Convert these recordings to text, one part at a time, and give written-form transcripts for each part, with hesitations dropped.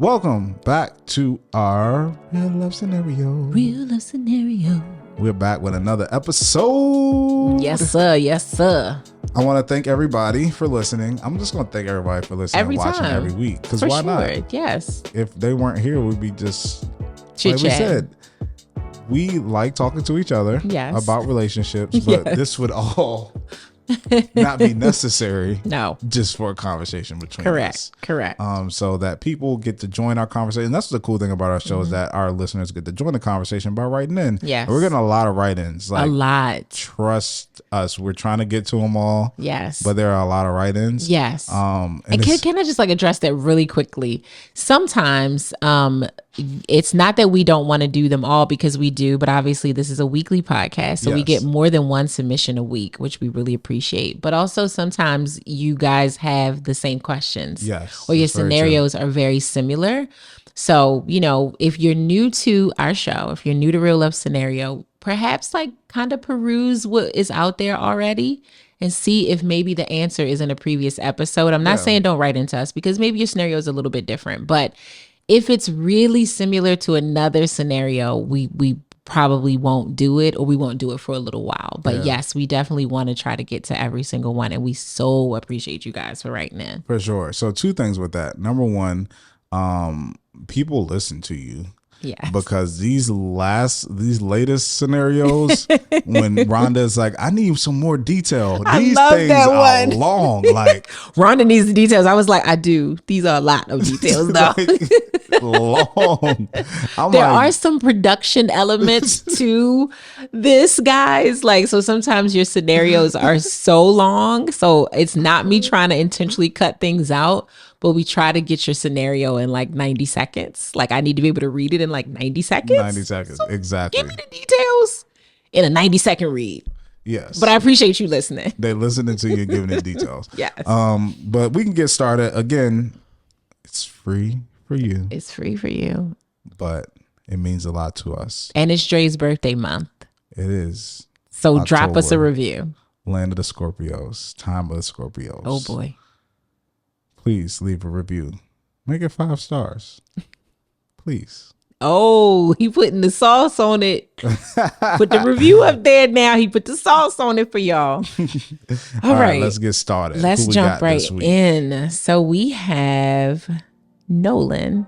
Welcome back to our Real Love Scenario. Real Love Scenario. We're back with another episode. Yes, sir. Yes, sir. I want to thank everybody for listening. I'm just going to thank everybody for listening and watching every week. Because why not? Yes. If they weren't here, we'd be just, like we said, we like talking to each other about relationships, but this would all not be necessary just for a conversation between us. Correct. So that people get to join our conversation. That's the cool thing about our show is that our listeners get to join the conversation by writing in. Yes. And we're getting a lot of write-ins. Like, a lot. Trust us. We're trying to get to them all. Yes. But there are a lot of write-ins. Yes. And can I just address that really quickly? Sometimes it's not that we don't want to do them all, because we do, but obviously this is a weekly podcast, so we get more than one submission a week, which we really appreciate. But also sometimes you guys have the same questions, or your scenarios are very similar. So, if you're new to our show, if you're new to Real Love Scenario, perhaps kind of peruse what is out there already and see if maybe the answer is in a previous episode. I'm not saying don't write into us, because maybe your scenario is a little bit different, but if it's really similar to another scenario, we probably won't do it, or we won't do it for a little while. But yes, we definitely want to try to get to every single one. And we so appreciate you guys for writing in. For sure. So 2 things with that. Number one, people listen to you. Yeah, because these latest scenarios, when Rhonda's like, I need some more detail. These things are long. Like, Rhonda needs the details. I was like, I do. These are a lot of details, though. Long. There are some production elements to this, guys. So sometimes your scenarios are so long. So it's not me trying to intentionally cut things out, but we try to get your scenario in 90 seconds. I need to be able to read it in 90 seconds. 90 seconds, so exactly. Give me the details in a 90-second read. Yes. But I appreciate you listening. They're listening to you and giving the details. Yes. But we can get started. Again, it's free for you. It's free for you. But it means a lot to us. And it's Dre's birthday month. It is. So October, drop us a review. Land of the Scorpios. Time of the Scorpios. Oh, boy. Please leave a review. Make it 5 stars. Please. Oh, he putting the sauce on it. Put the review up there now. He put the sauce on it for y'all. All right. Let's get started. Let's jump right in. So we have Nolan,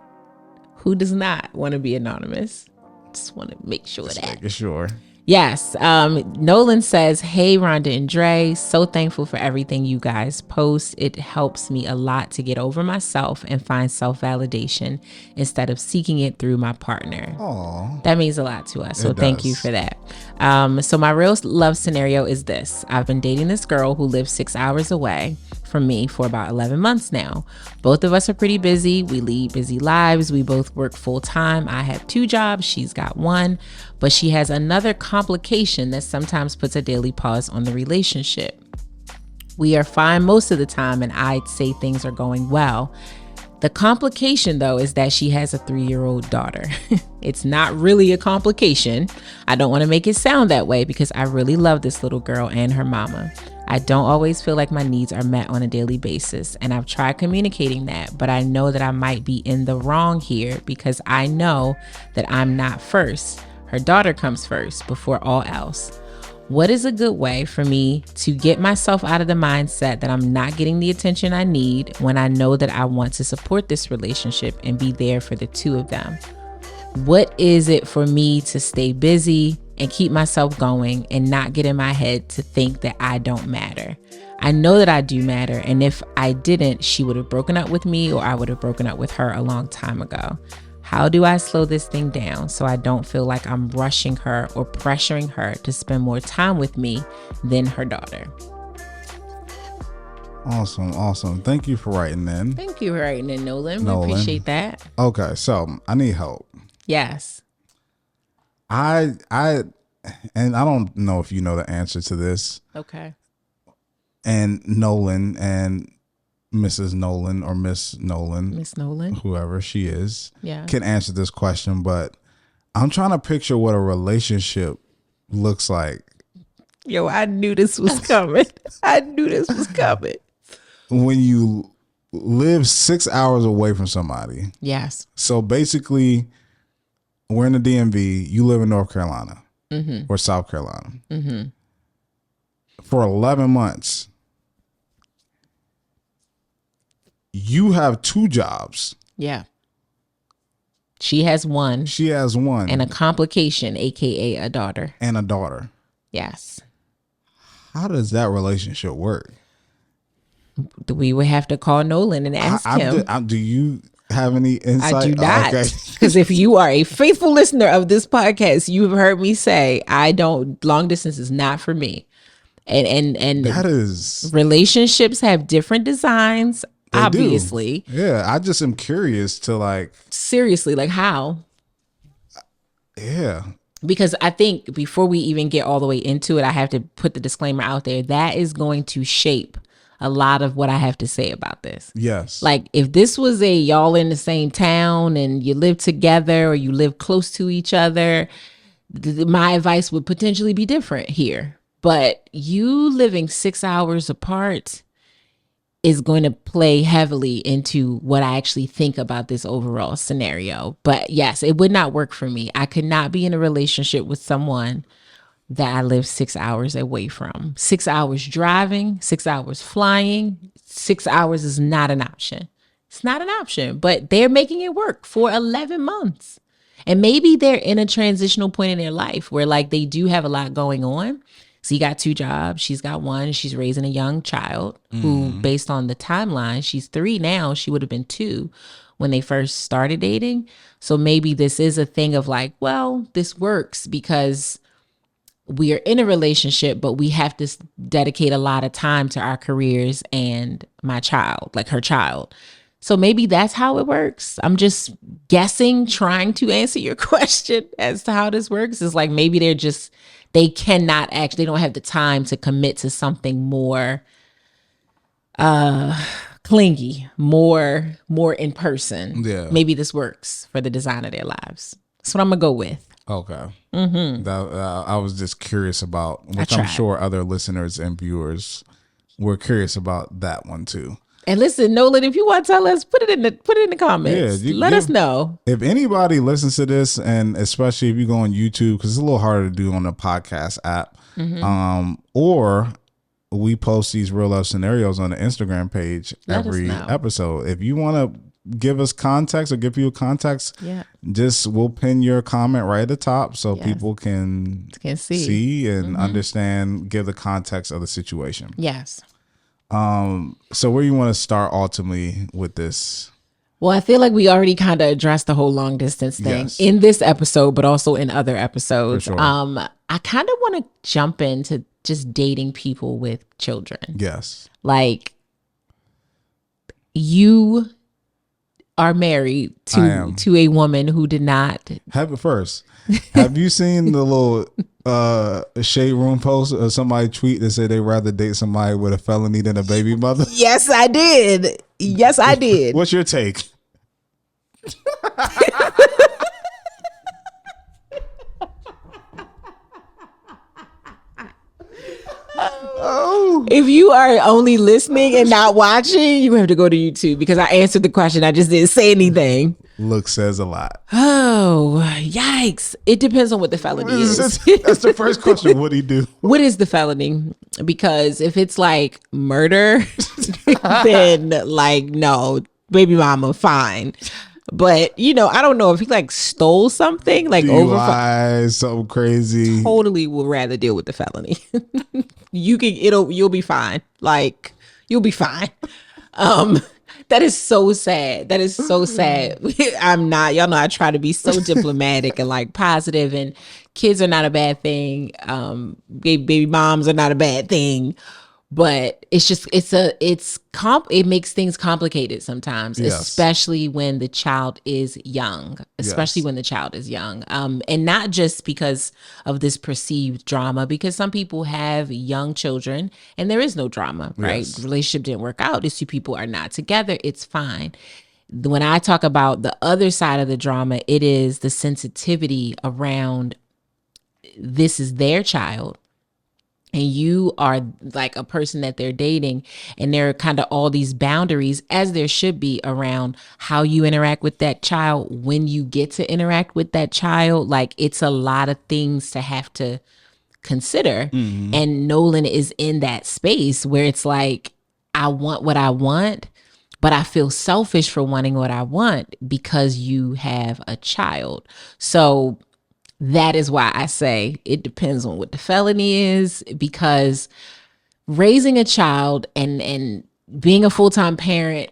who does not want to be anonymous. Just want to make sure Just that. Making sure. Yes. Nolan says, hey, Rhonda and Dre, so thankful for everything you guys post. It helps me a lot to get over myself and find self-validation instead of seeking it through my partner. Aww. That means a lot to us. So thank you for that. So my real love scenario is this. I've been dating this girl who lives 6 hours away from me for about 11 months now. Both of us are pretty busy. We lead busy lives. We both work full time. I have 2 jobs. She's got 1, but she has another complication that sometimes puts a daily pause on the relationship. We are fine most of the time, and I'd say things are going well. The complication, though, is that she has a 3-year-old daughter. It's not really a complication. I don't want to make it sound that way, because I really love this little girl and her mama. I don't always feel like my needs are met on a daily basis, and I've tried communicating that, but I know that I might be in the wrong here, because I know that I'm not first. Her daughter comes first before all else. What is a good way for me to get myself out of the mindset that I'm not getting the attention I need when I know that I want to support this relationship and be there for the 2 of them? What is it for me to stay busy and keep myself going and not get in my head to think that I don't matter? I know that I do matter, and if I didn't, she would have broken up with me, or I would have broken up with her a long time ago. How do I slow this thing down so I don't feel like I'm rushing her or pressuring her to spend more time with me than her daughter? Awesome. Thank you for writing in. Thank you for writing in, Nolan. We appreciate that. Okay, so I need help. Yes. And I don't know if you know the answer to this. Okay. And Nolan and Mrs. Nolan or Miss Nolan, whoever she is, can answer this question, but I'm trying to picture what a relationship looks like. Yo, I knew this was coming. When you live 6 hours away from somebody. Yes. So basically, we're in the DMV. You live in North Carolina or South Carolina. For 11 months, you have 2 jobs. Yeah. She has one. And a complication, aka a daughter. Yes. How does that relationship work? We would have to call Nolan and ask him. Do you have any insight? I do not. Because if you are a faithful listener of this podcast, you've heard me say, long distance is not for me. And that is, relationships have different designs. Obviously. Do. Yeah. I just am curious to seriously, how? Yeah. Because I think before we even get all the way into it, I have to put the disclaimer out there. That is going to shape a lot of what I have to say about this. Yes. If this was y'all in the same town and you live together or you live close to each other, my advice would potentially be different here. But you living 6 hours apart is going to play heavily into what I actually think about this overall scenario. But yes, it would not work for me. I could not be in a relationship with someone that I live 6 hours away from. 6 hours driving, 6 hours flying, 6 hours is not an option. It's not an option, but they're making it work for 11 months. And maybe they're in a transitional point in their life where they do have a lot going on. So he got 2 jobs. She's got one. She's raising a young child who, based on the timeline, she's 3 now. She would have been 2 when they first started dating. So maybe this is a thing of this works because we are in a relationship, but we have to dedicate a lot of time to our careers and my child, her child. So maybe that's how it works. I'm just guessing, trying to answer your question as to how this works. It's maybe they cannot they don't have the time to commit to something more clingy, more in person. Yeah. Maybe this works for the design of their lives. That's what I'm gonna go with. Okay. I was just curious about, which I'm sure other listeners and viewers were curious about that one too. And listen, Nolan, if you want to tell us, put it in the comments. Yeah, let us know. If anybody listens to this, and especially if you go on YouTube, because it's a little harder to do on the podcast app, or we post these real life scenarios on the Instagram page every episode. If you want to give us context or give you context, we'll pin your comment right at the top so people can see and understand, give the context of the situation. Yes. So where you want to start ultimately with this? Well, I feel like we already kind of addressed the whole long distance thing in this episode, but also in other episodes. For sure. I kind of want to jump into just dating people with children. Yes. You are married to a woman who did not have you seen the little shade room post or somebody tweet that said they'd rather date somebody with a felony than a baby mother? Yes, I did. What's your take? If you are only listening and not watching, you have to go to YouTube because I answered the question. I just didn't say anything. Look says a lot. Oh, yikes. It depends on what the felony is. That's the first question. What'd he do? What is the felony? Because if it's murder, then no, baby mama, fine. But I don't know if he stole something DUI, something crazy. Totally would rather deal with the felony. You'll be fine. You'll be fine. That is so sad. I'm not. Y'all know I try to be so diplomatic and positive, and kids are not a bad thing. Baby moms are not a bad thing. But it's just it makes things complicated sometimes, especially when the child is young, and not just because of this perceived drama, because some people have young children and there is no drama, right? Yes. The relationship didn't work out. These two people are not together. It's fine. When I talk about the other side of the drama, it is the sensitivity around this is their child. and you are like a person that they're dating, and there are kind of all these boundaries, as there should be, around how you interact with that child, when you get to interact with that child. Like, it's a lot of things to have to consider. Mm-hmm. And Nolan is in that space where it's like, I want what I want, but I feel selfish for wanting what I want because you have a child. So that is why I say it depends on what the felony is, because raising a child and being a full-time parent,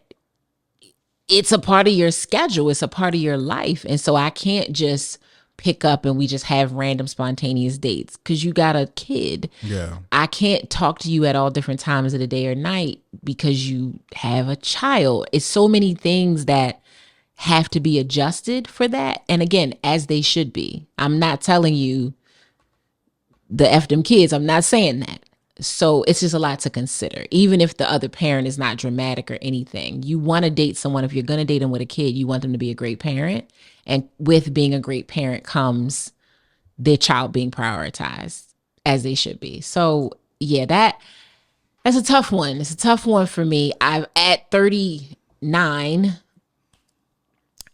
it's a part of your schedule. It's a part of your life. And so I can't just pick up and we just have random spontaneous dates because you got a kid. Yeah. I can't talk to you at all different times of the day or night because you have a child. It's so many things that have to be adjusted for that. And again, as they should be. I'm not telling you the F them kids. I'm not saying that. So it's just a lot to consider. Even if the other parent is not dramatic or anything, you want to date someone. If you're going to date them with a kid, you want them to be a great parent. And with being a great parent comes their child being prioritized as they should be. So yeah, that's a tough one. It's a tough one for me. At 39,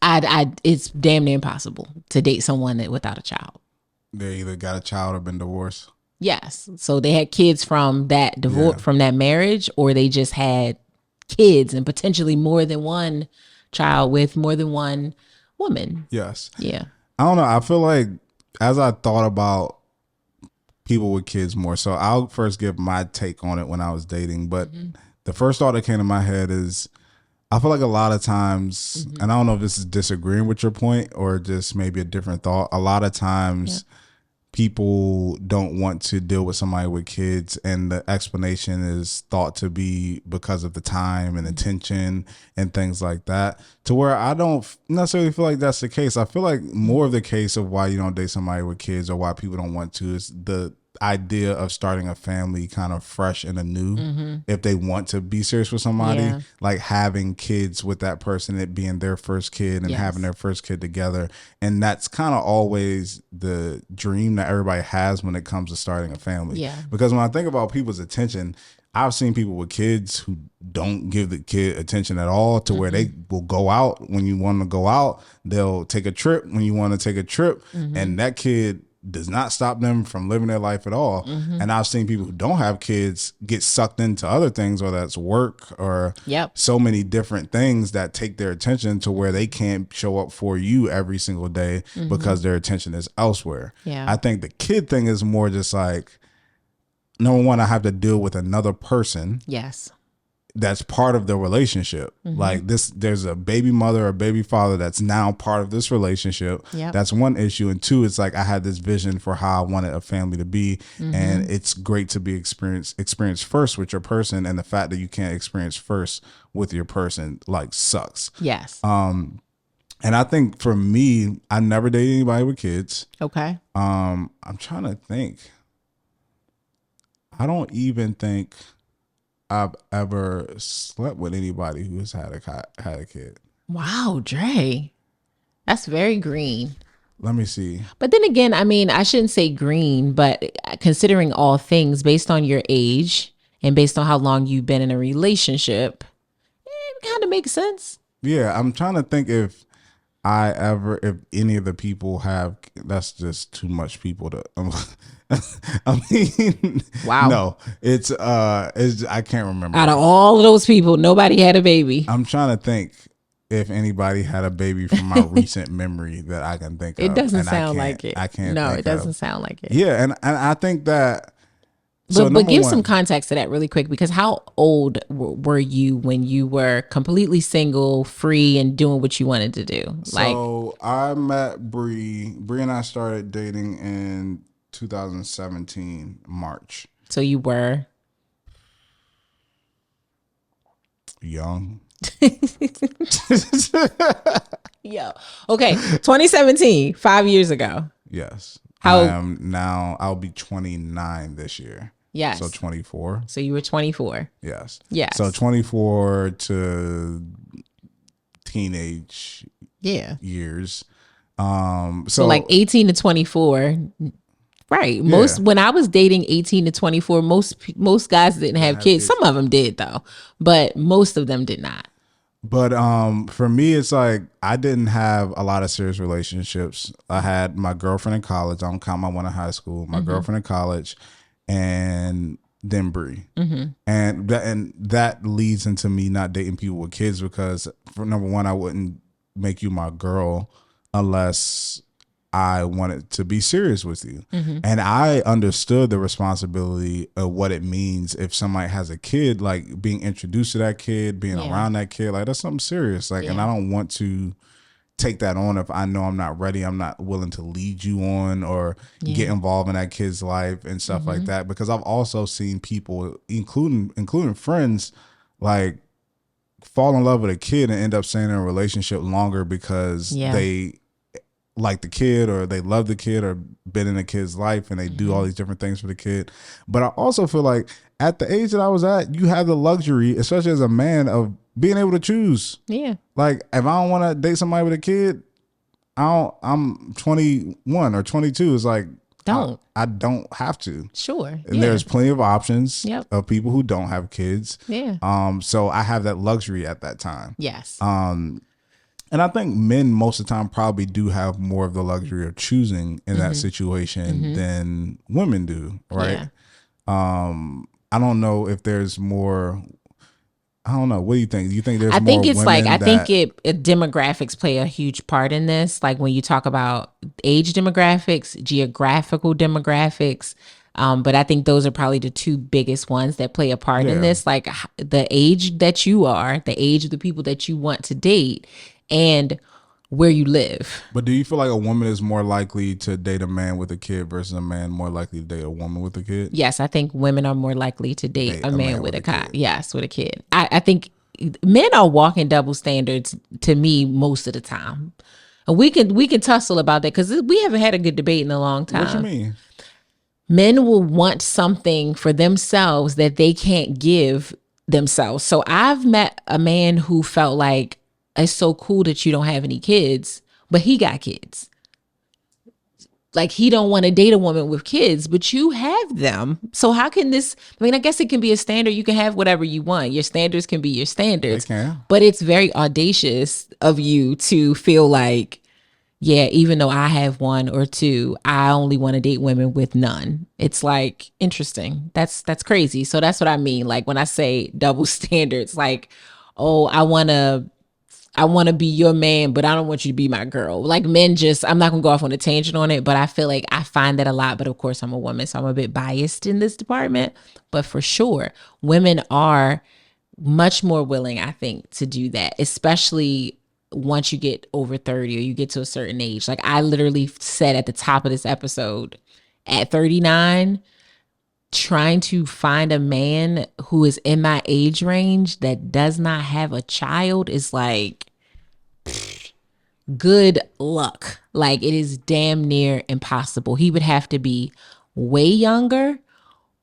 it's damn near impossible to date someone without a child. They either got a child or been divorced. Yes. So they had kids from that divorce, from that marriage, or they just had kids and potentially more than one child with more than one woman. Yes. Yeah. I don't know. I feel like as I thought about people with kids more, so I'll first give my take on it when I was dating. But the first thought that came to my head is, I feel like a lot of times, and I don't know if this is disagreeing with your point or just maybe a different thought. A lot of times people don't want to deal with somebody with kids, and the explanation is thought to be because of the time and attention and things like that, to where I don't necessarily feel like that's the case. I feel like more of the case of why you don't date somebody with kids or why people don't want to is the idea of starting a family kind of fresh and anew. If they want to be serious with somebody, like having kids with that person, it being their first kid and having their first kid together. And that's kind of always the dream that everybody has when it comes to starting a family. Because when I think about people's attention, I've seen people with kids who don't give the kid attention at all, to where they will go out when you want to go out. They'll take a trip when you want to take a trip. And that kid does not stop them from living their life at all. And I've seen people who don't have kids get sucked into other things, whether that's work or so many different things that take their attention, to where they can't show up for you every single day because their attention is elsewhere. I think the kid thing is more just like, number one, I have to deal with another person. That's part of the relationship. Like this, there's a baby mother or baby father that's now part of this relationship. That's one issue. And two, it's like I had this vision for how I wanted a family to be. And it's great to be experience first with your person. And the fact that you can't experience first with your person, like, sucks. And I think for me, I never dated anybody with kids. I'm trying to think. I don't even think I've ever slept with anybody who's had a kid. Wow, Dre. That's very green. Let me see. But then again, I mean, I shouldn't say green, but considering all things, based on your age and based on how long you've been in a relationship, it kind of makes sense. Yeah, I'm trying to think if any of the people have. That's just too much people to. I mean, wow. No, it's I can't remember. Out of all of those people, nobody had a baby. I'm trying to think if anybody had a baby from my recent memory that I can think of. It doesn't sound like it. I can't. No, it doesn't sound like it. Yeah, and I think that. But give some context to that really quick, because how old were you when you were completely single, free, and doing what you wanted to do? So I met Bree. Bree and I started dating in 2017 March. So you were young. Yo. Okay. 2017, 5 years ago. Yes. How I am now. I'll be 29 this year. Yes. So 24. So you were 24. Yes. Yes. So 24 to teenage years. So like 18 to 24. Right. When I was dating 18 to 24, most guys didn't have kids. Some of them did though, but most of them did not. But for me, it's like I didn't have a lot of serious relationships. I had my girlfriend in college. I don't count my one in high school. My girlfriend in college, and then Bree. And that leads into me not dating people with kids because, for number one, I wouldn't make you my girl unless I wanted to be serious with you. And I understood the responsibility of what it means if somebody has a kid, like being introduced to that kid, being around that kid, like that's something serious. Like, and I don't want to take that on if I know I'm not ready, I'm not willing to lead you on or get involved in that kid's life and stuff like that. Because I've also seen people, including friends, like fall in love with a kid and end up staying in a relationship longer because they like the kid or they love the kid or been in the kid's life and they do all these different things for the kid. But I also feel like at the age that I was at, you have the luxury, especially as a man, of being able to choose. Yeah. Like if I don't want to date somebody with a kid, I'm 21 or 22. It's like, I don't have to. Sure. And there's plenty of options of people who don't have kids. Yeah. So I have that luxury at that time. Yes. And I think men most of the time probably do have more of the luxury of choosing in that situation than women do, right? Yeah. I don't know if there's more. I don't know. What do you think? Do you think there's more? I think it's like, I think demographics play a huge part in this. Like when you talk about age demographics, geographical demographics. But I think those are probably the two biggest ones that play a part in this. Like the age that you are, the age of the people that you want to date, and where you live. But do you feel like a woman is more likely to date a man with a kid versus a man more likely to date a woman with a kid? Yes, I think women are more likely to date a man with a kid. Yes, with a kid. I think men are walking double standards to me most of the time. And we can tussle about that because we haven't had a good debate in a long time. What you mean? Men will want something for themselves that they can't give themselves. So I've met a man who felt like, it's so cool that you don't have any kids, but he got kids. Like he don't want to date a woman with kids, but you have them. So how can this, I mean, I guess it can be a standard. You can have whatever you want. Your standards can be your standards, but it's very audacious of you to feel like, yeah, even though I have one or two, I only want to date women with none. It's like, interesting. That's crazy. So that's what I mean. Like when I say double standards, like, oh, I want to be your man, but I don't want you to be my girl. Like men I'm not going to go off on a tangent on it, but I feel like I find that a lot. But of course I'm a woman, so I'm a bit biased in this department. But for sure, women are much more willing, I think, to do that, especially once you get over 30 or you get to a certain age. Like I literally said at the top of this episode, at 39, trying to find a man who is in my age range that does not have a child is like, good luck. Like it is damn near impossible. He would have to be way younger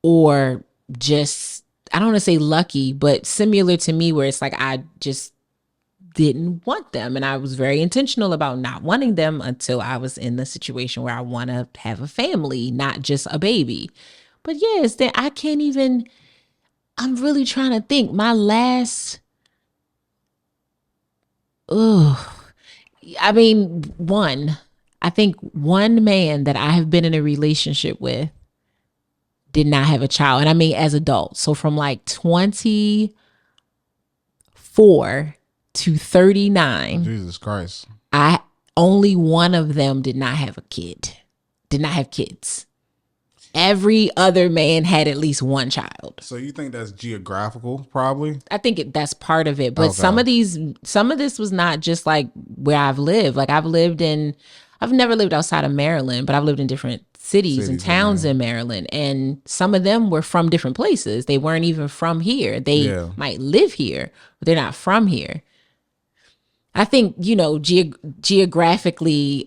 or just, I don't want to say lucky, but similar to me where it's like I just didn't want them. And I was very intentional about not wanting them until I was in the situation where I want to have a family, not just a baby. But yes, then I can't even, I'm really trying to think. My last, I think one man that I have been in a relationship with did not have a child. And I mean, as adults. So from like 24 to 39. Jesus Christ. Only one of them did not have a kid, did not have kids. Every other man had at least one child. So you think that's geographical, probably? I think that's part of it. But some of this was not just like where I've lived. Like I've never lived outside of Maryland, but I've lived in different cities and towns in Maryland. And some of them were from different places. They weren't even from here. They might live here, but they're not from here. I think, geographically,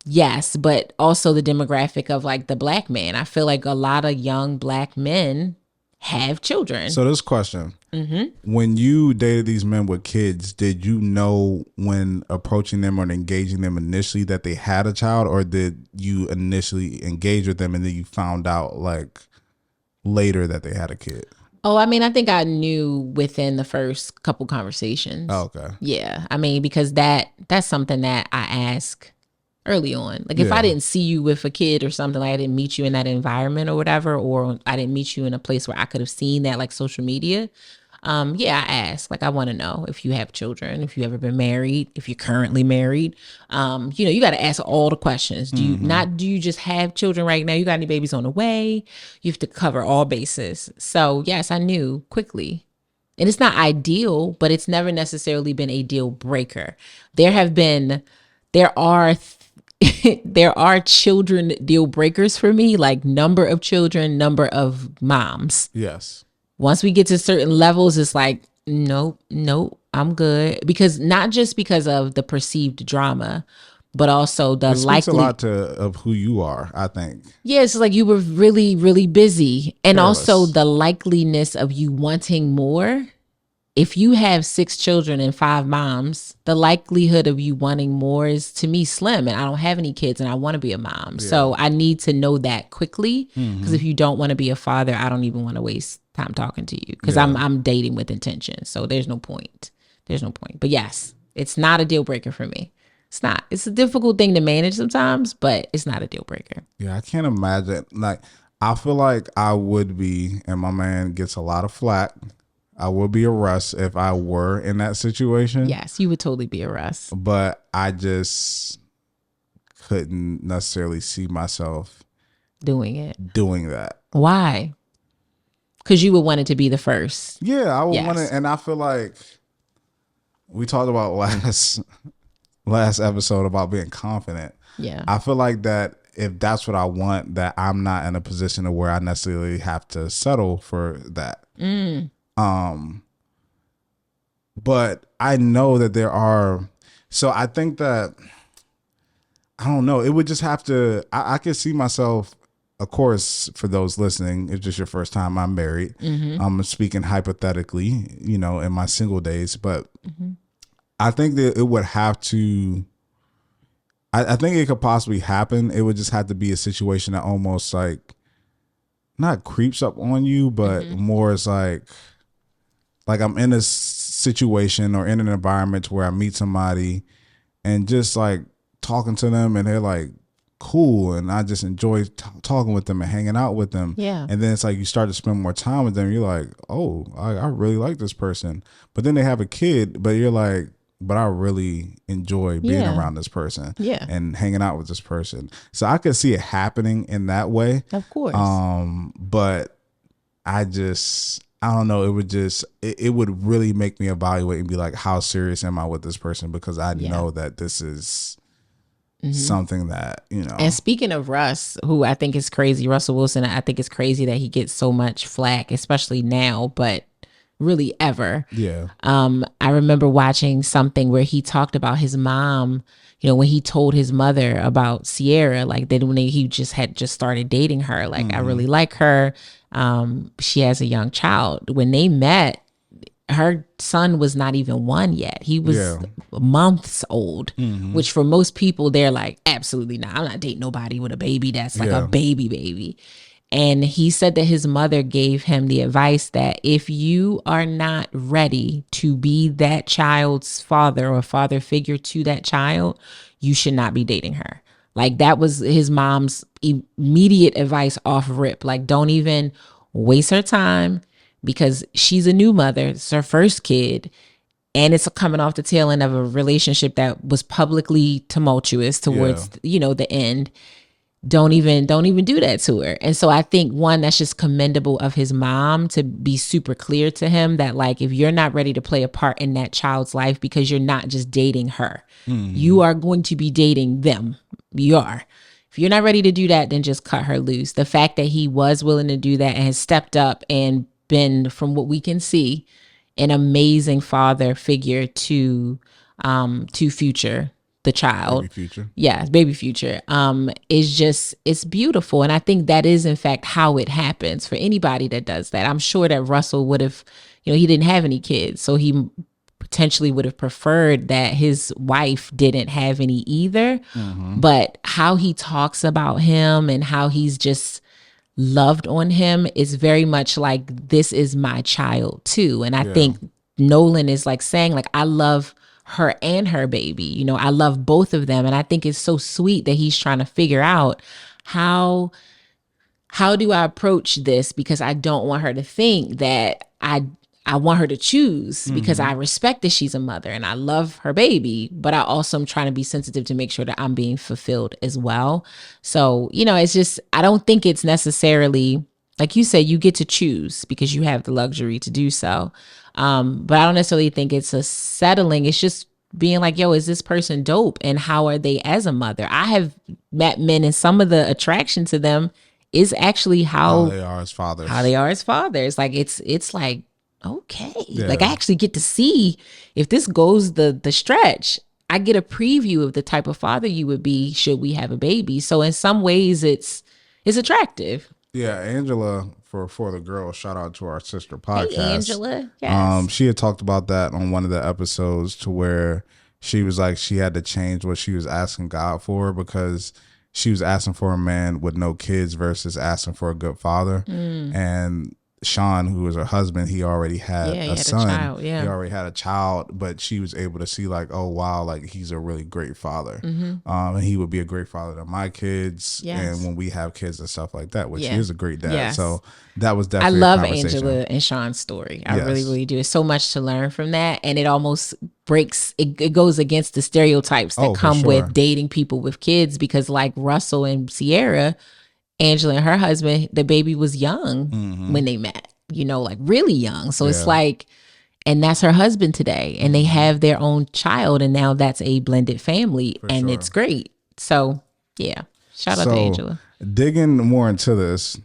yes, but also the demographic of like the black man. I feel like a lot of young black men have children. So this question, When you dated these men with kids, did you know when approaching them or engaging them initially that they had a child, or did you initially engage with them and then you found out like later that they had a kid? Oh, I mean, I think I knew within the first couple conversations. Oh, okay. Yeah. I mean, because that's something that I ask early on. Like if I didn't see you with a kid or something, like I didn't meet you in that environment or whatever, or I didn't meet you in a place where I could have seen that, like social media. I ask, like, I want to know if you have children, if you ever been married, if you're currently married. You got to ask all the questions. Do you just have children right now? You got any babies on the way? You have to cover all bases. So yes, I knew quickly. And it's not ideal, but it's never necessarily been a deal breaker. There are children deal breakers for me, like number of children, number of moms. Yes. Once we get to certain levels, it's like, nope, I'm good. Because not just because of the perceived drama, but also the likely. It speaks a lot of who you are, I think. Yeah, it's like you were really, really busy. And also the likeliness of you wanting more. If you have 6 children and 5 moms, the likelihood of you wanting more is, to me, slim. And I don't have any kids and I want to be a mom. Yeah. So I need to know that quickly. Because if you don't want to be a father, I don't even want to waste time talking to you. Because I'm dating with intention. So there's no point. But yes, it's not a deal breaker for me. It's not. It's a difficult thing to manage sometimes, but it's not a deal breaker. Yeah, I can't imagine. Like, I feel like I would be, and my man gets a lot of flack, I would be a Russ if I were in that situation. Yes, you would totally be a Russ. But I just couldn't necessarily see myself doing that. Why? Because you would want it to be the first. Yeah, I would want it. And I feel like we talked about last episode about being confident. Yeah. I feel like that if that's what I want, that I'm not in a position of where I necessarily have to settle for that. But I know that there are, so I think that, I don't know, it would just have to, I could see myself, of course, for those listening, it's just your first time, I'm married. I'm speaking hypothetically, in my single days, but I think that it would have to, I think it could possibly happen. It would just have to be a situation that almost like, not creeps up on you, but more is like I'm in a situation or in an environment where I meet somebody and just like talking to them and they're like cool and I just enjoy talking with them and hanging out with them. Yeah. And then it's like you start to spend more time with them. You're like, oh, I really like this person. But then they have a kid, but you're like, but I really enjoy being around this person and hanging out with this person. So I could see it happening in that way. Of course. But I don't know. It would it would really make me evaluate and be like, how serious am I with this person? Because I know that this is something that, And speaking of Russ, who I think is crazy, Russell Wilson, I think it's crazy that he gets so much flack, especially now, but really ever. Yeah. I remember watching something where he talked about his mom, when he told his mother about Sierra, like that when he just started dating her, like, I really like her. She has a young child. When they met, her son was not even 1 yet. He was months old, which for most people, they're like, absolutely not. I'm not dating nobody with a baby that's like a baby. And he said that his mother gave him the advice that if you are not ready to be that child's father or father figure to that child, you should not be dating her. Like that was his mom's immediate advice off rip. Like, don't even waste her time because she's a new mother. It's her first kid. And it's coming off the tail end of a relationship that was publicly tumultuous towards, the end. Don't even do that to her. And so I think, one, that's just commendable of his mom to be super clear to him that, like, if you're not ready to play a part in that child's life, because you're not just dating her, you are going to be dating them. You are. If you're not ready to do that, then just cut her loose. The fact that he was willing to do that and has stepped up and been, from what we can see, an amazing father figure to Future, the child. Baby Future. Yeah, baby Future. It's beautiful. And I think that is in fact how it happens for anybody that does that. I'm sure that Russell would have, he didn't have any kids. So he potentially would have preferred that his wife didn't have any either. Mm-hmm. But how he talks about him and how he's just loved on him is very much like, this is my child too. And I think Nolan is like saying, like, I love her and her baby. I love both of them. And I think it's so sweet that he's trying to figure out how do I approach this, because I don't want her to think that I want her to choose, because I respect that she's a mother and I love her baby, but I also am trying to be sensitive to make sure that I'm being fulfilled as well. So, it's just, I don't think it's necessarily, like you said, you get to choose because you have the luxury to do so. But I don't necessarily think it's a settling. It's just being like, yo, is this person dope? And how are they as a mother? I have met men, and some of the attraction to them is actually how they are as fathers. Like, it's like, okay, like, I actually get to see if this goes the stretch. I get a preview of the type of father you would be should we have a baby. So in some ways it's attractive. Yeah, Angela, for the girls, shout out to our sister podcast. Hey, Angela. Yes. She had talked about that on one of the episodes, to where she was like, she had to change what she was asking God for, because she was asking for a man with no kids versus asking for a good father. And Sean, who was her husband, he already had a son. He already had a child, but she was able to see like, oh wow, like he's a really great father. And he would be a great father to my kids. And when we have kids and stuff like that, which he is a great dad. So that was definitely I love Angela and Sean's story. I really, really do. There's so much to learn from that. And it almost breaks, it goes against the stereotypes that come with dating people with kids, because like Russell and Sierra, Angela and her husband, the baby was young when they met, like really young. So it's like, and that's her husband today, and they have their own child, and now that's a blended family, and it's great. So yeah, shout out to Angela. Digging more into this,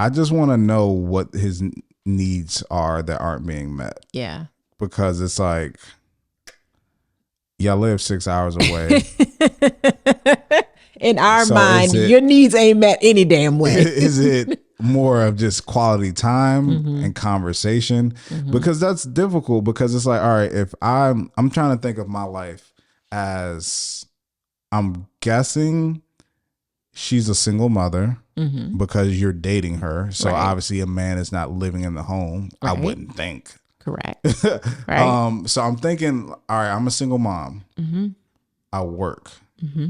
I just want to know what his needs are that aren't being met. Yeah. Because it's like, y'all live 6 hours away. In our mind, your needs ain't met any damn way. Is it more of just quality time and conversation? Because that's difficult, because it's like, all right, if I'm trying to think of my life as, I'm guessing she's a single mother because you're dating her. So obviously a man is not living in the home. I wouldn't think. Correct. Right. So I'm thinking, all right, I'm a single mom. I work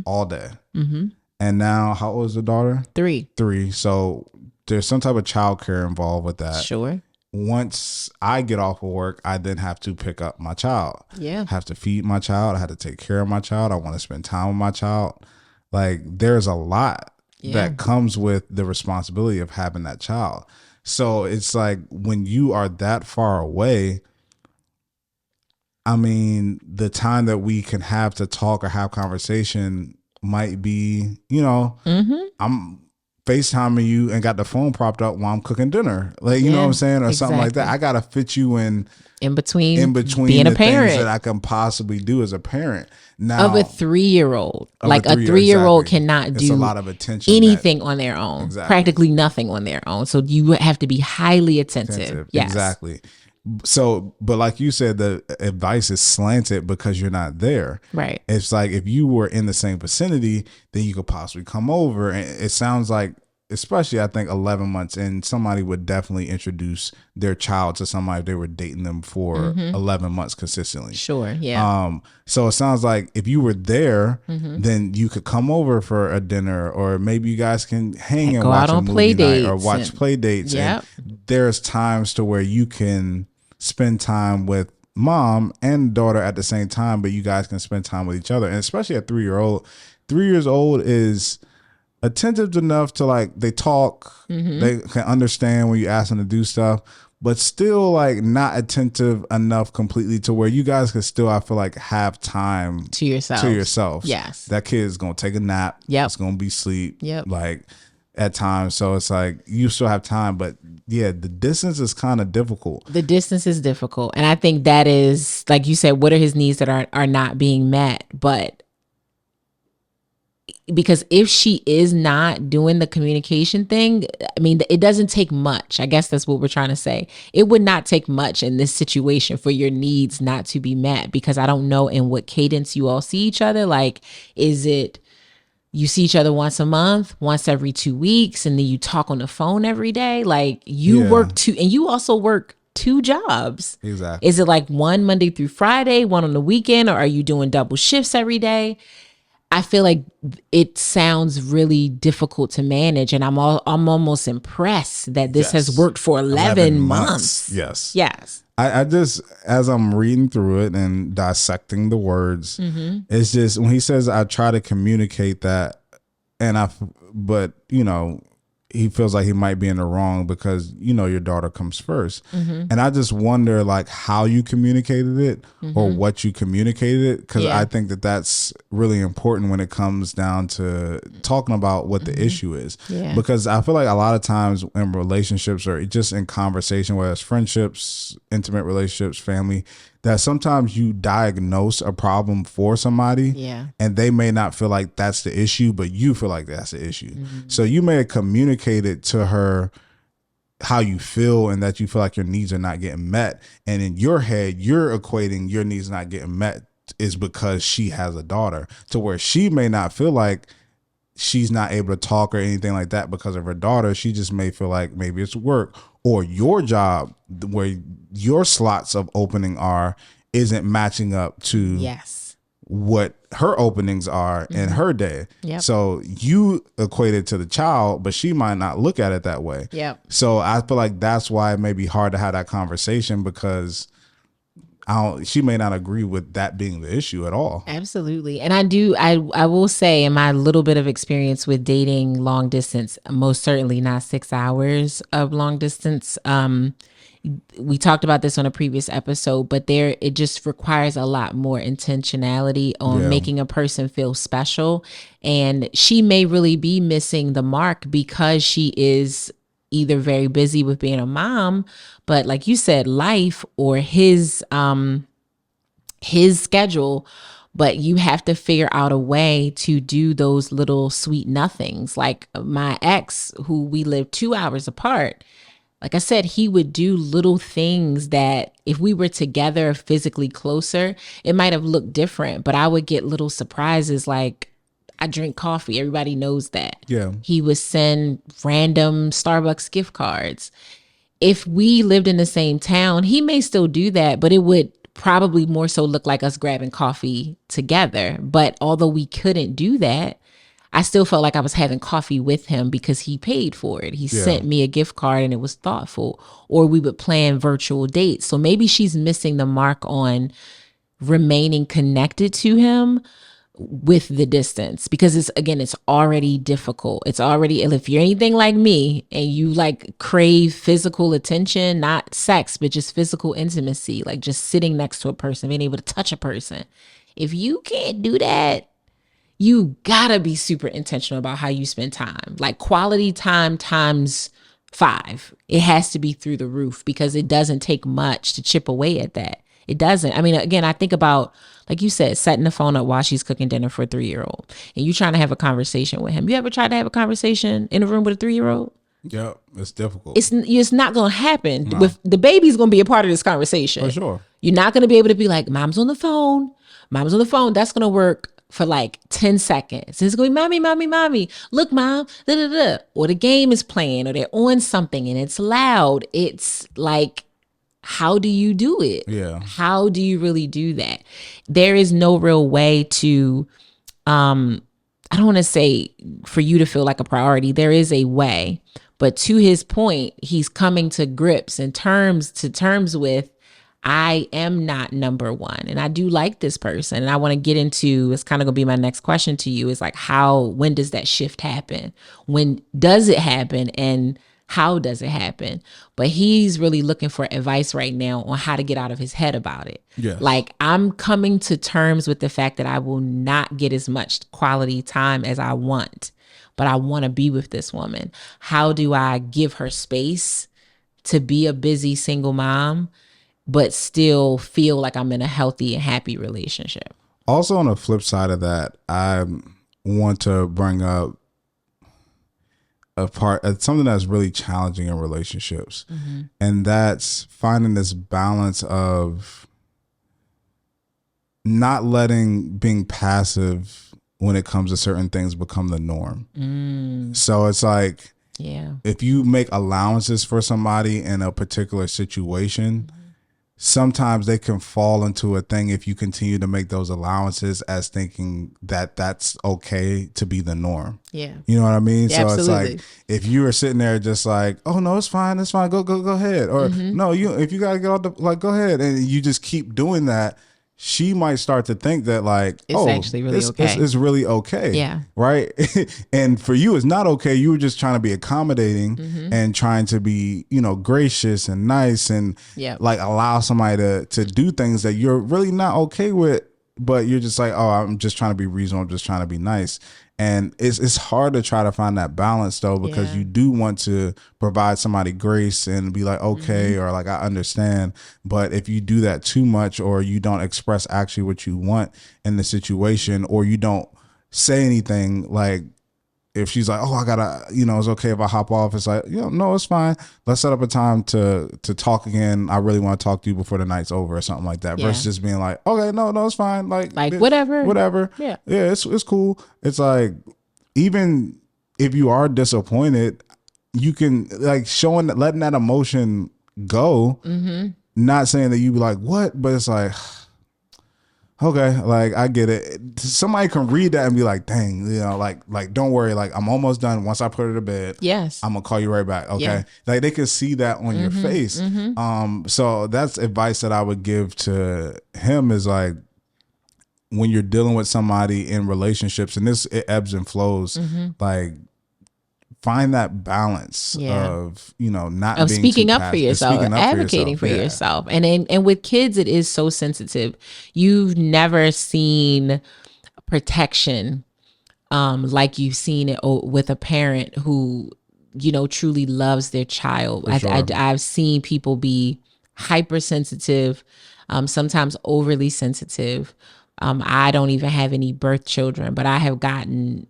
all day. And now, how old is the daughter? 3. So there's some type of childcare involved with that. Sure. Once I get off of work, I then have to pick up my child. Yeah. I have to feed my child. I have to take care of my child. I want to spend time with my child. Like, there's a lot that comes with the responsibility of having that child. So it's like, when you are that far away, I mean, the time that we can have to talk or have conversation might be, I'm FaceTiming you and got the phone propped up while I'm cooking dinner. Like, you know what I'm saying? Or something like that. I got to fit you in between being a parent, things that I can possibly do as a parent. Now, of a 3-year-old. Like a 3-year-old cannot do a lot of attention anything on their own. Practically nothing on their own. So you have to be highly attentive. Yes. Exactly. So, but like you said, the advice is slanted because you're not there. Right. It's like, if you were in the same vicinity, then you could possibly come over. And it sounds like, especially I think 11 months in, somebody would definitely introduce their child to somebody if they were dating them for 11 months consistently. Sure. Yeah. So it sounds like if you were there, then you could come over for a dinner, or maybe you guys can hang and watch a movie night or watch play dates. And there's times to where you can spend time with mom and daughter at the same time, but you guys can spend time with each other. And especially a 3-year-old, 3 years old is attentive enough to, like, they talk, they can understand when you ask them to do stuff, but still like not attentive enough completely to where you guys can still, I feel like, have time to yourself. Yes. That kid is going to take a nap. It's going to be sleep. Like, at times. So it's like, you still have time, but yeah, the distance is kind of difficult. The distance is difficult. And I think that is, like you said, what are his needs that are not being met? But because if she is not doing the communication thing, I mean, it doesn't take much. I guess that's what we're trying to say. It would not take much in this situation for your needs not to be met, because I don't know in what cadence you all see each other. Like, is it you see each other once a month, once every 2 weeks, and then you talk on the phone every day? Like, you work and you also work 2 jobs. Exactly. Is it like one Monday through Friday, one on the weekend, or are you doing double shifts every day? I feel like it sounds really difficult to manage, and I'm almost impressed that this has worked for 11 months. Yes. I just, as I'm reading through it and dissecting the words, it's just when he says, I try to communicate that, but you know, he feels like he might be in the wrong because, you know, your daughter comes first. And I just wonder, like, how you communicated it or what you communicated it, because I think that that's really important when it comes down to talking about what the issue is. Because I feel like a lot of times in relationships or just in conversation, whether it's friendships, intimate relationships, family, that sometimes you diagnose a problem for somebody and they may not feel like that's the issue, but you feel like that's the issue. So you may have communicated to her how you feel and that you feel like your needs are not getting met. And in your head, you're equating your needs not getting met is because she has a daughter, to where she may not feel like she's not able to talk or anything like that because of her daughter. She just may feel like maybe it's work or your job where your slots of opening isn't matching up to what her openings are in her day. So you equate it to the child, but she might not look at it that way. So I feel like that's why it may be hard to have that conversation, because she may not agree with that being the issue at all. Absolutely. And I will say, in my little bit of experience with dating long distance, most certainly not 6 hours of long distance. We talked about this on a previous episode, but it just requires a lot more intentionality on making a person feel special. And she may really be missing the mark because she is either very busy with being a mom, but like you said, life or his schedule, but you have to figure out a way to do those little sweet nothings. Like my ex, who we lived 2 hours apart, like I said, he would do little things that if we were together physically closer, it might have looked different, but I would get little surprises. Like, I drink coffee. Everybody knows that. He would send random Starbucks gift cards. If we lived in the same town, he may still do that, but it would probably more so look like us grabbing coffee together. But although we couldn't do that, I still felt like I was having coffee with him because he paid for it. He sent me a gift card and it was thoughtful. Or we would plan virtual dates. So maybe she's missing the mark on remaining connected to him with the distance, because it's already difficult. It's already, if you're anything like me and you like crave physical attention, not sex, but just physical intimacy, like just sitting next to a person, being able to touch a person. If you can't do that, you gotta be super intentional about how you spend time. Like quality time times 5. It has to be through the roof, because it doesn't take much to chip away at that. It doesn't. I mean, again, I think about, like you said, setting the phone up while she's cooking dinner for a 3-year-old and you trying to have a conversation with him. You ever tried to have a conversation in a room with a 3-year-old? Yeah, it's difficult. It's not going to happen. No. With the baby's going to be a part of this conversation. For sure. You're not going to be able to be like, mom's on the phone. Mom's on the phone. That's going to work for like 10 seconds. It's going to be, mommy, mommy, mommy. Look, mom. Da, da, da. Or the game is playing or they're on something and it's loud. It's like, how do you do it? Yeah. How do you really do that? There is no real way to, I don't want to say for you to feel like a priority. There is a way, but to his point, he's coming to grips and terms with, I am not number one. And I do like this person. And I want to get into, it's kind of going to be my next question to you, is like, when does that shift happen? When does it happen? And how does it happen? But he's really looking for advice right now on how to get out of his head about it. Yes. Like, I'm coming to terms with the fact that I will not get as much quality time as I want, but I want to be with this woman. How do I give her space to be a busy single mom, but still feel like I'm in a healthy and happy relationship? Also, on the flip side of that, want to bring up something that's really challenging in relationships. Mm-hmm. And that's finding this balance of not letting being passive when it comes to certain things become the norm. So it's like, if you make allowances for somebody in a particular situation, sometimes they can fall into a thing if you continue to make those allowances as thinking that that's okay to be the norm. Yeah. You know what I mean? Yeah, so absolutely. It's like, if you are sitting there just like, oh no, it's fine. Go ahead. Or no, if you got to get off go ahead. And you just keep doing that, she might start to think that like, it's actually really okay. It's really okay. Yeah. Right. And for you, it's not okay. You were just trying to be accommodating and trying to be, gracious and nice and like allow somebody to do things that you're really not okay with, but you're just like, oh, I'm just trying to be reasonable. I'm just trying to be nice. And it's hard to try to find that balance though, because you do want to provide somebody grace and be like, okay, or like, I understand. But if you do that too much, or you don't express actually what you want in the situation, or you don't say anything, like if she's like, oh, I gotta, it's okay if I hop off. It's like, no, it's fine. Let's set up a time to talk again. I really want to talk to you before the night's over or something like that. Versus just being like, okay, no, it's fine. Like whatever. Yeah. Yeah. It's cool. It's like, even if you are disappointed, you can like letting that emotion go, not saying that you be like, what? But it's like, okay, like I get it. Somebody can read that and be like, dang, like don't worry, like I'm almost done. Once I put her to bed, yes, I'm gonna call you right back. Okay. Yeah. Like they can see that on your face. So that's advice that I would give to him, is like, when you're dealing with somebody in relationships, and it ebbs and flows, like find that balance of not of being speaking up for yourself, advocating for yourself. And with kids, it is so sensitive. You've never seen protection like you've seen it with a parent who truly loves their child. Sure. I've seen people be hypersensitive, sometimes overly sensitive. I don't even have any birth children, but I have gotten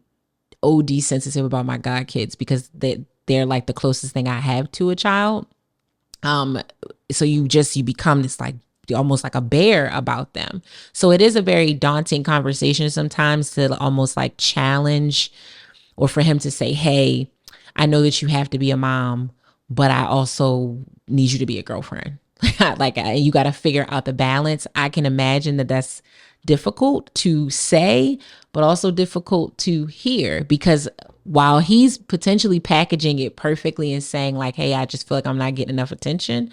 OD sensitive about my god kids because they're like the closest thing I have to a child. So you become this like almost like a bear about them. So it is a very daunting conversation sometimes to almost like challenge, or for him to say, hey, I know that you have to be a mom, but I also need you to be a girlfriend. Like you got to figure out the balance. I can imagine that that's difficult to say, but also difficult to hear, because while he's potentially packaging it perfectly and saying like, hey, I just feel like I'm not getting enough attention,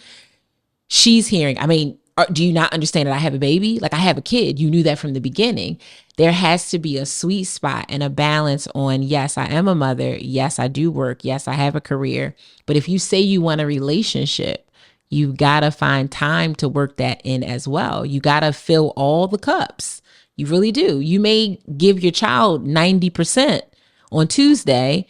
she's hearing, I mean, do you not understand that I have a baby? Like I have a kid. You knew that from the beginning. There has to be a sweet spot and a balance on, yes, I am a mother. Yes, I do work. Yes, I have a career. But if you say you want a relationship, you got to find time to work that in as well. You got to fill all the cups. You really do. You may give your child 90% on Tuesday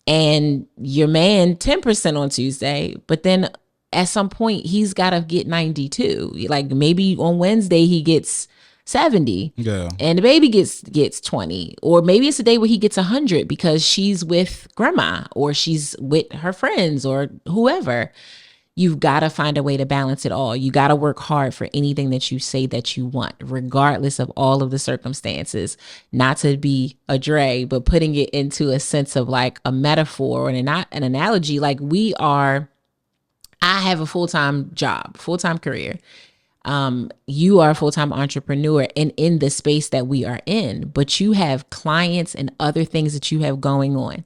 and your man 10% on Tuesday, but then at some point he's got to get 92. Like maybe on Wednesday he gets 70 and the baby gets 20, or maybe it's a day where he gets 100 because she's with grandma or she's with her friends or whoever. You've got to find a way to balance it all. You got to work hard for anything that you say that you want, regardless of all of the circumstances. Not to be a Dre, but putting it into a sense of like a metaphor and an analogy. Like I have a full-time job, full-time career. You are a full-time entrepreneur and in the space that we are in, but you have clients and other things that you have going on.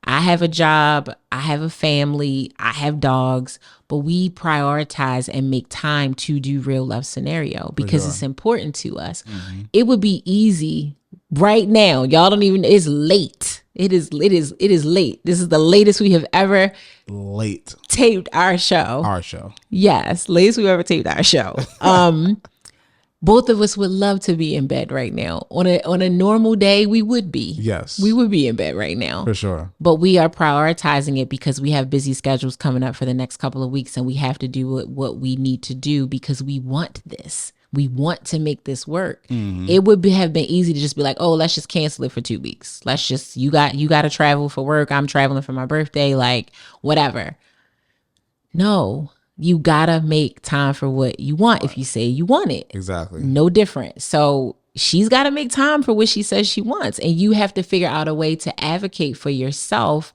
I have a job, I have a family, I have dogs, but we prioritize and make time to do Real Love Scenario because it's important to us. Mm-hmm. It would be easy right now. Y'all don't even, it's late. It is late. This is the latest we have ever taped our show. Our show. Yes, latest we've ever taped our show. Both of us would love to be in bed right now. On a normal day, we would be. Yes. We would be in bed right now. For sure. But we are prioritizing it because we have busy schedules coming up for the next couple of weeks and we have to do what we need to do because we want this. we want to make this work. It would have been easy to just be like, oh, let's just cancel it for 2 weeks. Let's just, you got to travel for work. I'm traveling for my birthday, like whatever. No, you gotta make time for what you want if you say you want it. Exactly. No different. So she's got to make time for what she says she wants. And you have to figure out a way to advocate for yourself,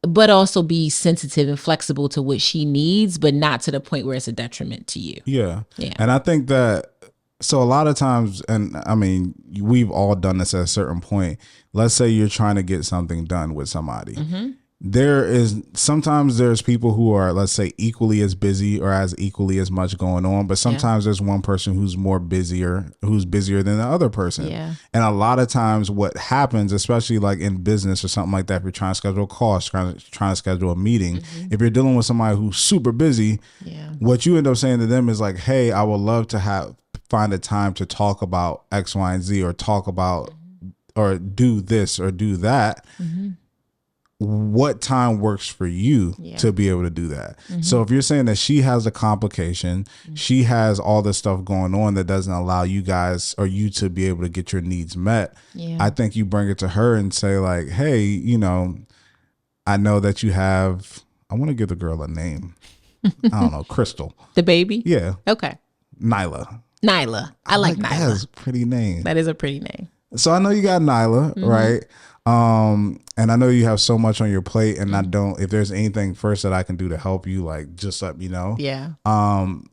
but also be sensitive and flexible to what she needs, but not to the point where it's a detriment to you. Yeah. And I think that, so a lot of times, and I mean, we've all done this at a certain point. Let's say you're trying to get something done with somebody. Sometimes there's people who are, let's say, equally as busy or has equally as much going on, but sometimes there's one person who's busier than the other person. Yeah. And a lot of times what happens, especially like in business or something like that, if you're trying to schedule a call, trying to schedule a meeting, if you're dealing with somebody who's super busy, what you end up saying to them is like, hey, I would love to find a time to talk about X, Y, and Z, or talk about or do this or do that. What time works for you to be able to do that? So if you're saying that she has a complication, she has all this stuff going on that doesn't allow you guys or you to be able to get your needs met, I think you bring it to her and say like, hey, you know, I know that you have, I want to give the girl a name. I don't know, Crystal. The baby? Yeah. Okay. Nyla. I like Nyla. That's a pretty name. That is a pretty name. So I know you got Nyla, right? And I know you have so much on your plate, and if there's anything first that I can do to help you, like, just let me know. Yeah.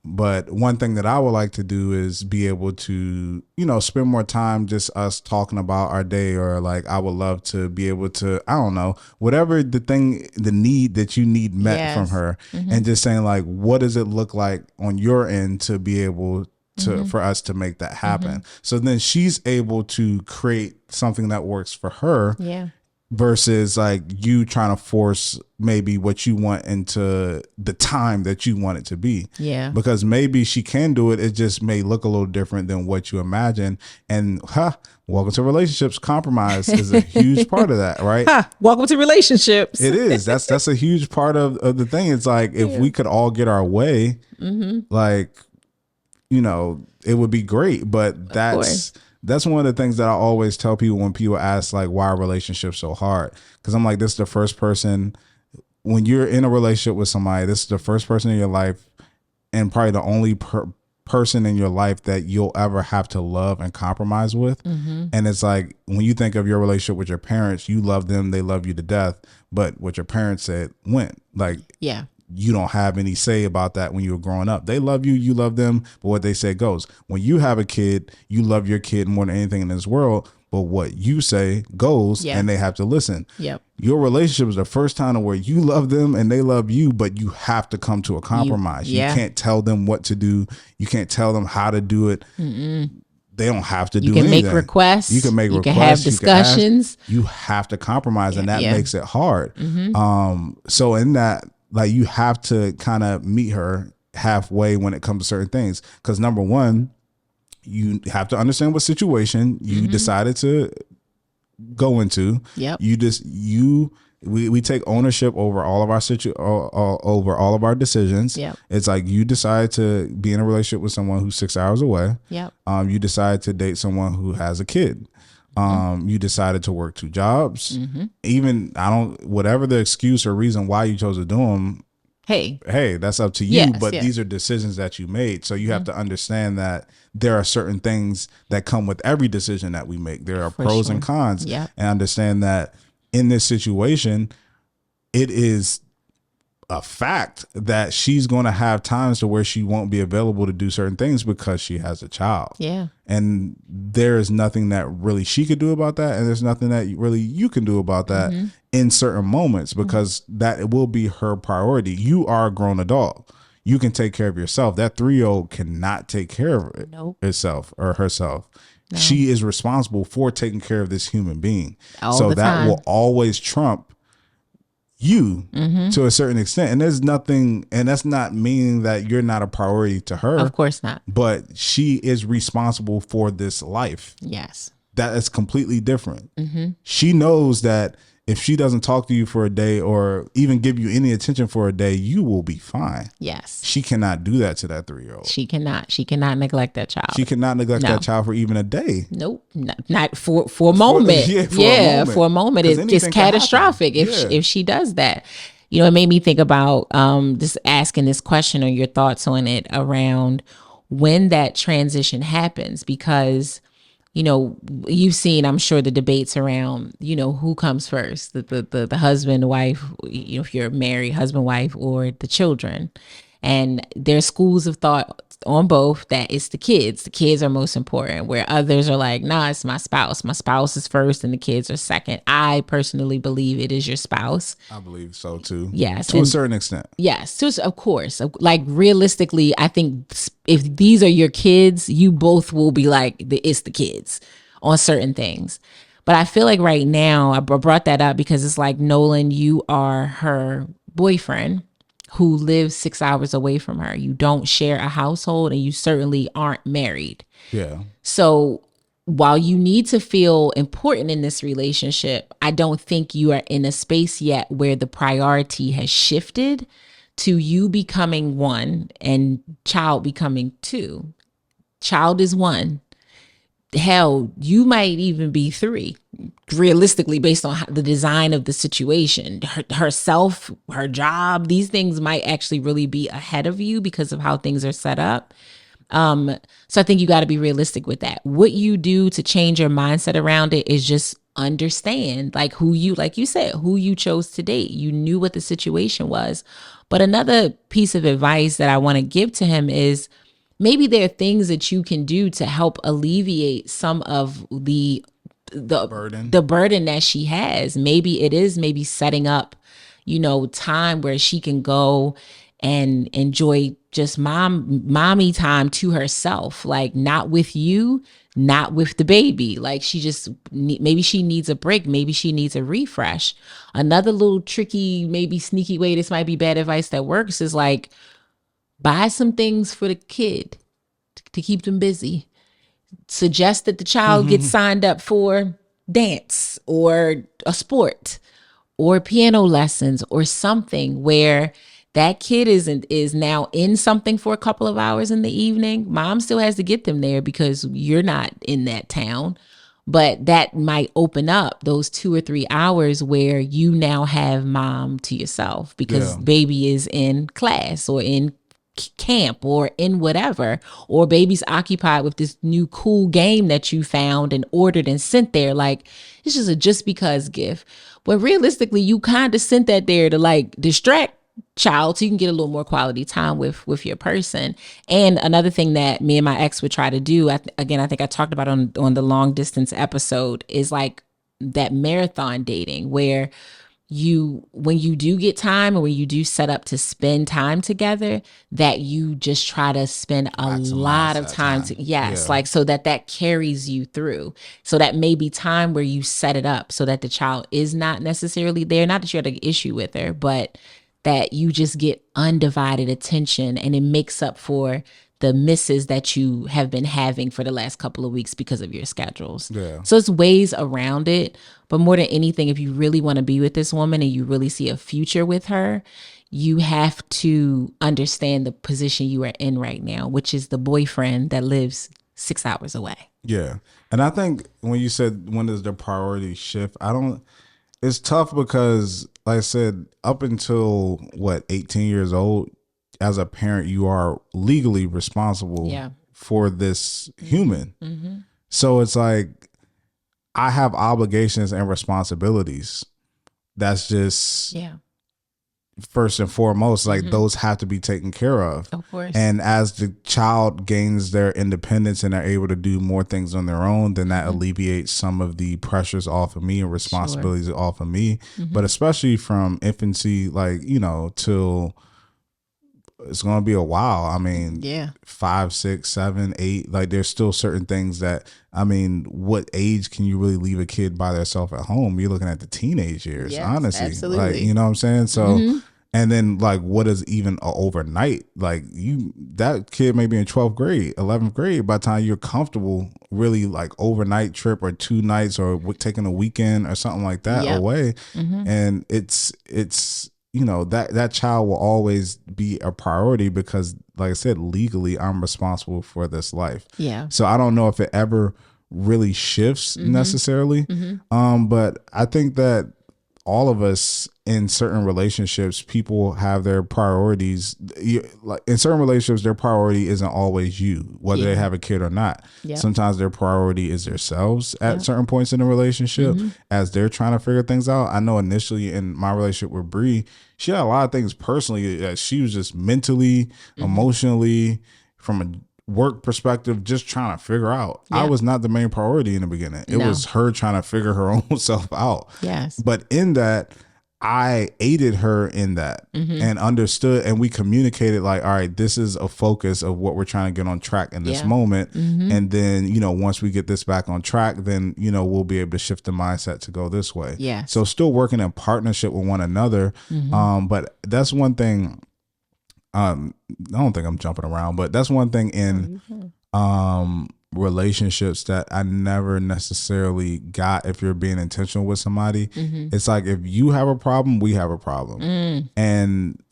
But one thing that I would like to do is be able to, you know, spend more time just us talking about our day, or like, I would love to be able to, I don't know, whatever the need that you need met from her, and just saying like, what does it look like on your end to be able to, for us to make that happen. So then she's able to create something that works for her. Yeah. Versus like you trying to force maybe what you want into the time that you want it to be. Yeah. Because maybe she can do it. It just may look a little different than what you imagine. And welcome to relationships. Compromise is a huge part of that, right? Welcome to relationships. It is. That's a huge part of the thing. It's like, if we could all get our way, like, you know, it would be great. But that's one of the things that I always tell people when people ask like, why are relationships so hard? Because I'm like, this is the first person, when you're in a relationship with somebody, this is the first person in your life, and probably the only person in your life that you'll ever have to love and compromise with. And it's like, when you think of your relationship with your parents, you love them, they love you to death, but what your parents said went. Like, you don't have any say about that when you were growing up. They love you, you love them, but what they say goes. When you have a kid, you love your kid more than anything in this world, but what you say goes, and they have to listen. Your relationship is the first time where you love them and they love you, but you have to come to a compromise. You can't tell them what to do. You can't tell them how to do it. They don't have to do anything. You can make requests. You can make requests. You can have discussions. You have to compromise, and that makes it hard. So in that, like, you have to kind of meet her halfway when it comes to certain things. Because number one, you have to understand what situation you decided to go into. We take ownership over all of our over all of our decisions. It's like, you decide to be in a relationship with someone who's 6 hours away. You decide to date someone who has a kid. You decided to work 2 jobs. Even whatever the excuse or reason why you chose to do them, hey, that's up to you. But these are decisions that you made. So you have to understand that there are certain things that come with every decision that we make. There are pros and cons. And understand that in this situation, it is a fact that she's going to have times to where she won't be available to do certain things because she has a child. And there is nothing that really she could do about that. And there's nothing that really you can do about that in certain moments, because that it will be her priority. You are a grown adult. You can take care of yourself. That 3-year-old cannot take care of itself or herself. No. She is responsible for taking care of this human being. So that will always trump you to a certain extent. And there's nothing, and that's not meaning that you're not a priority to her. Of course not. But she is responsible for this life. Yes. That is completely different. She knows that if she doesn't talk to you for a day or even give you any attention for a day, you will be fine. Yes. She cannot do that to that 3-year-old. She cannot neglect that child. She cannot neglect that child for even a day. Nope. Not for a moment. For a moment. It's catastrophic if she does that. You know, it made me think about just asking this question or your thoughts on it around when that transition happens, because you know, you've seen, I'm sure, the debates around, you know, who comes first, the husband, wife, you know, if you're married, husband, wife, or the children. And there's schools of thought on both that it's the kids. The kids are most important, where others are like, nah, it's my spouse. My spouse is first and the kids are second. I personally believe it is your spouse. I believe so too. Yes. To a certain extent. Yes. Of course. Like realistically, I think if these are your kids, you both will be like, it's the kids on certain things. But I feel like right now, I brought that up because it's like, Nolan, you are her boyfriend who lives 6 hours away from her. You don't share a household and you certainly aren't married. Yeah. So while you need to feel important in this relationship, I don't think you are in a space yet where the priority has shifted to you becoming one and child becoming two. Child is one. Hell, you might even be three, realistically, based on the design of the situation. Herself, her job, these things might actually really be ahead of you because of how things are set up. So I think you got to be realistic with that. What you do to change your mindset around it is just understand, like you said, who you chose to date. You knew what the situation was. But another piece of advice that I want to give to him is, maybe there are things that you can do to help alleviate some of the burden that she has. Maybe it is setting up, you know, time where she can go and enjoy just mommy time to herself, like not with you, not with the baby. Like maybe she needs a break. Maybe she needs a refresh. Another little tricky, maybe sneaky way, this might be bad advice that works, is like, buy some things for the kid to keep them busy. Suggest that the child gets signed up for dance or a sport or piano lessons or something where that kid is now in something for a couple of hours in the evening. Mom still has to get them there because you're not in that town. But that might open up those 2 or 3 hours where you now have mom to yourself because baby is in class or in camp or in whatever, or baby's occupied with this new cool game that you found and ordered and sent there. Like, it's just a just because gift. But realistically, you kind of sent that there to like distract child so you can get a little more quality time with your person. And another thing that me and my ex would try to do, I think I talked about on the long distance episode, is like that marathon dating where when you do get time or when you do set up to spend time together, that you just try to spend a lot of time. Like so that carries you through. So that may be time where you set it up so that the child is not necessarily there. Not that you had an issue with her, but that you just get undivided attention, and it makes up for the misses that you have been having for the last couple of weeks because of your schedules. Yeah. So it's ways around it. But more than anything, if you really want to be with this woman and you really see a future with her, you have to understand the position you are in right now, which is the boyfriend that lives 6 hours away. Yeah. And I think when you said, when does the priority shift? It's tough because, like I said, up until 18 years old, as a parent, you are legally responsible for this human. Mm-hmm. So it's like, I have obligations and responsibilities. That's just first and foremost, like those have to be taken care of. Of course. And as the child gains their independence and are able to do more things on their own, then that alleviates some of the pressures off of me and responsibilities off of me. But especially from infancy, like, you know, till it's going to be a while. I mean, 5, 6, 7, 8, like there's still certain things that, I mean, what age can you really leave a kid by themselves at home? You're looking at the teenage years, honestly. Absolutely. Like, you know what I'm saying? So And then like, what is even a overnight? Like that kid may be in 12th grade, 11th grade by the time you're comfortable really like overnight trip or 2 nights or taking a weekend or something like that away. And it's, you know, that child will always be a priority because like I said, legally I'm responsible for this life. Yeah. So I don't know if it ever really shifts necessarily. But I think that all of us in certain relationships, people have their priorities. Like in certain relationships, their priority isn't always you, whether they have a kid or not. Sometimes their priority is themselves at certain points in the relationship as they're trying to figure things out. I know initially in my relationship with Bree, she had a lot of things personally that she was just mentally, emotionally, from a work perspective, just trying to figure out. I was not the main priority in the beginning. It was her trying to figure her own self out. Yes. But in that, I aided her in that and understood, and we communicated like, all right, this is a focus of what we're trying to get on track in this moment. And then, you know, once we get this back on track, then, you know, we'll be able to shift the mindset to go this way. Yeah. So still working in partnership with one another. But that's one thing. I don't think I'm jumping around, but that's one thing in relationships that I never necessarily got if you're being intentional with somebody. It's like if you have a problem, we have a problem. And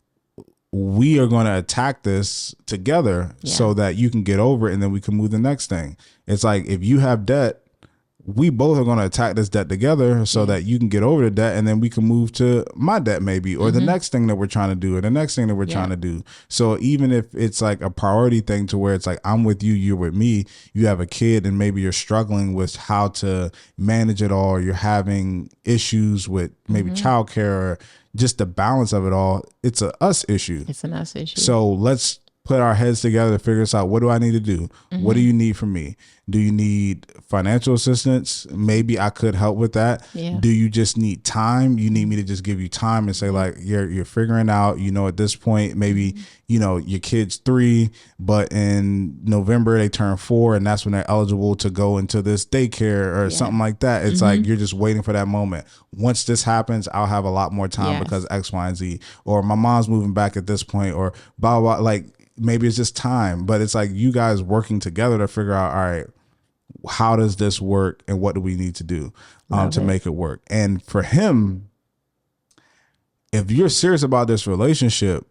we are going to attack this together so that you can get over it and then we can move the next thing. It's like if you have debt, we both are going to attack this debt together so that you can get over the debt and then we can move to my debt maybe, or the next thing that we're trying to do, or the next thing that we're trying to do. So even if it's like a priority thing to where it's like, I'm with you, you're with me, you have a kid and maybe you're struggling with how to manage it all, or you're having issues with maybe childcare or just the balance of it all. It's a us issue. It's an us issue. So let's put our heads together to figure this out. What do I need to do? What do you need from me? Do you need financial assistance? Maybe I could help with that. Yeah. Do you just need time? You need me to just give you time and say like, you're figuring out, you know, at this point, maybe, you know, your kid's 3, but in November they turn 4 and that's when they're eligible to go into this daycare or something like that. It's like, you're just waiting for that moment. Once this happens, I'll have a lot more time because X, Y, and Z, or my mom's moving back at this point, or blah, blah, blah. Like maybe it's just time, but it's like you guys working together to figure out, all right, how does this work and what do we need to do to make it work? And for him, if you're serious about this relationship,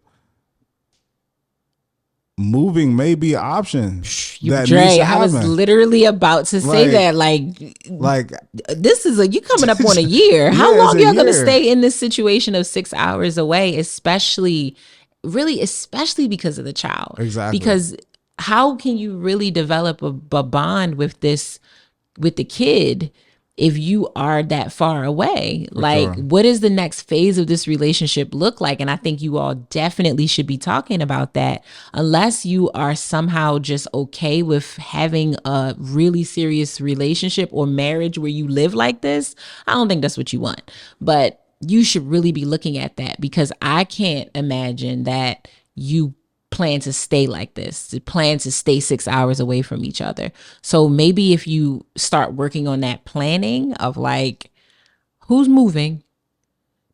moving may be an option. Dre, I was literally about to say that. Like this is you coming up on a year. How long y'all gonna stay in this situation of 6 hours away, especially because of the child? Exactly. Because how can you really develop a bond with the kid if you are that far away? What does the next phase of this relationship look like? And I think you all definitely should be talking about that, unless you are somehow just okay with having a really serious relationship or marriage where you live like this. I don't think that's what you want, but you should really be looking at that, because I can't imagine that you plan to stay like this, plan to stay 6 hours away from each other. So maybe if you start working on that planning of like, who's moving,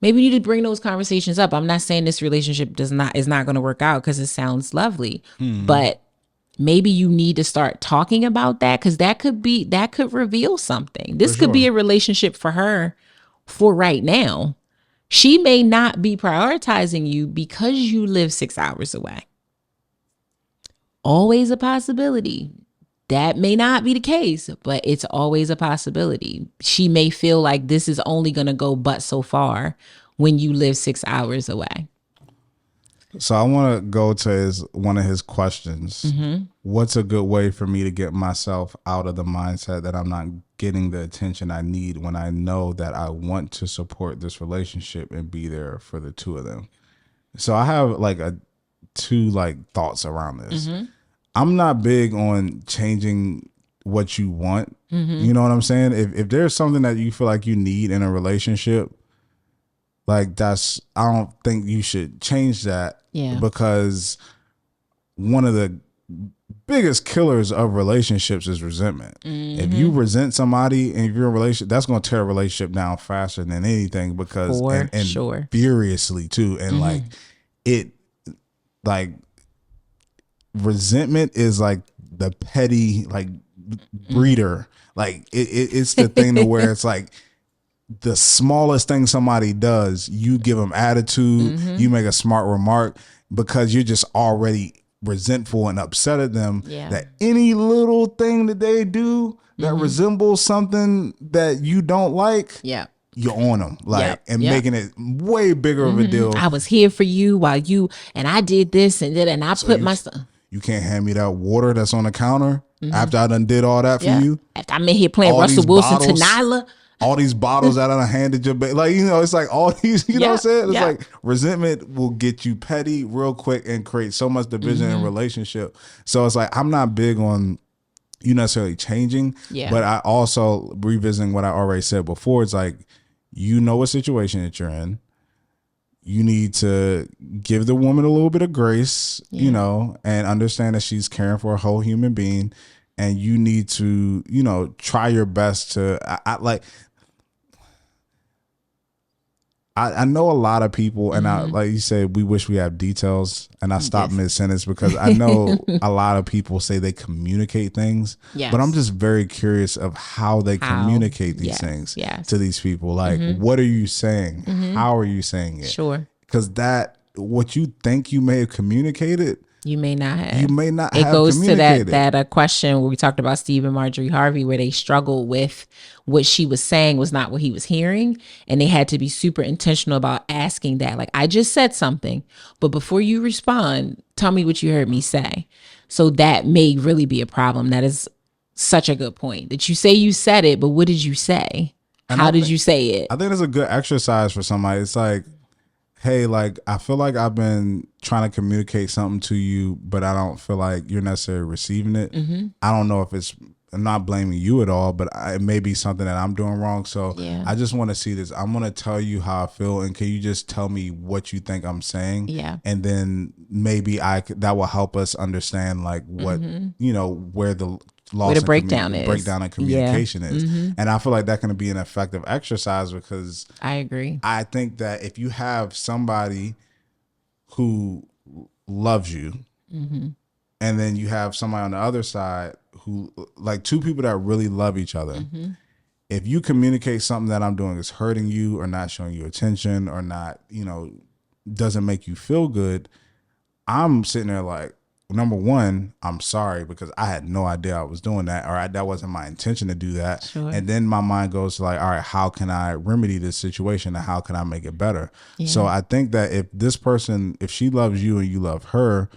maybe you need to bring those conversations up. I'm not saying this relationship is not going to work out, because it sounds lovely, but maybe you need to start talking about that, because that could reveal something. This could be a relationship for her for right now. She may not be prioritizing you because you live 6 hours away. Always a possibility. That may not be the case, but it's always a possibility. She may feel like this is only going to go but so far when you live 6 hours away. So I want to go to one of his questions. What's a good way for me to get myself out of the mindset that I'm not getting the attention I need when I know that I want to support this relationship and be there for the two of them? So I have like two thoughts around this. I'm not big on changing what you want. You know what I'm saying? If there's something that you feel like you need in a relationship, I don't think you should change that. Yeah. Because one of the biggest killers of relationships is resentment. If you resent somebody and if you're in a relationship, that's going to tear a relationship down faster than anything because and furiously too. And like it, like resentment is like the petty like breeder. Like it's the thing to where it's like the smallest thing somebody does, you give them attitude, you make a smart remark because you're just already resentful and upset at them that any little thing that they do that resembles something that you don't like, you're on them making it way bigger of a deal. I was here for you while you and I did this and did and I put my stuff. You can't hand me that water that's on the counter after I done did all that for you. After I'm in here playing all Russell Wilson to Nyla. All these bottles that I handed you, like, you know, it's like all these, you know what I'm saying? It's like resentment will get you petty real quick and create so much division in a relationship. So it's like, I'm not big on you necessarily changing, but I also revisiting what I already said before. It's like, you know what situation that you're in. You need to give the woman a little bit of grace, you know, and understand that she's caring for a whole human being. And you need to, you know, try your best to, I know a lot of people, and I, like you said, we wish we have details, and I stopped mid-sentence because I know a lot of people say they communicate things, but I'm just very curious of how they communicate these things to these people. Like, what are you saying? How are you saying it? Sure. Because what you think you may have communicated, you may not have. You may not have. It goes to that question where we talked about Steve and Marjorie Harvey, where they struggled with what she was saying was not what he was hearing, and they had to be super intentional about asking that. Like, I just said something, but before you respond, tell me what you heard me say. So that may really be a problem. That is such a good point. That you say you said it, but what did you say? How did you say it? I think it's a good exercise for somebody. It's like, hey, like, I feel like I've been trying to communicate something to you, but I don't feel like you're necessarily receiving it. I don't know if I'm not blaming you at all, but it may be something that I'm doing wrong. So I just want to see this. I'm going to tell you how I feel. And can you just tell me what you think I'm saying? Yeah. And then maybe that will help us understand like what, you know, where the breakdown in communication is. And I feel like that can be an effective exercise because I agree. I think that if you have somebody who loves you and then you have somebody on the other side who, like, two people that really love each other, if you communicate something that I'm doing is hurting you or not showing you attention or not, you know, doesn't make you feel good, I'm sitting there like, number one, I'm sorry because I had no idea I was doing that, or that wasn't my intention to do that. Sure. And then my mind goes to like, all right, how can I remedy this situation and how can I make it better? So I think that if this person, if she loves you and you love her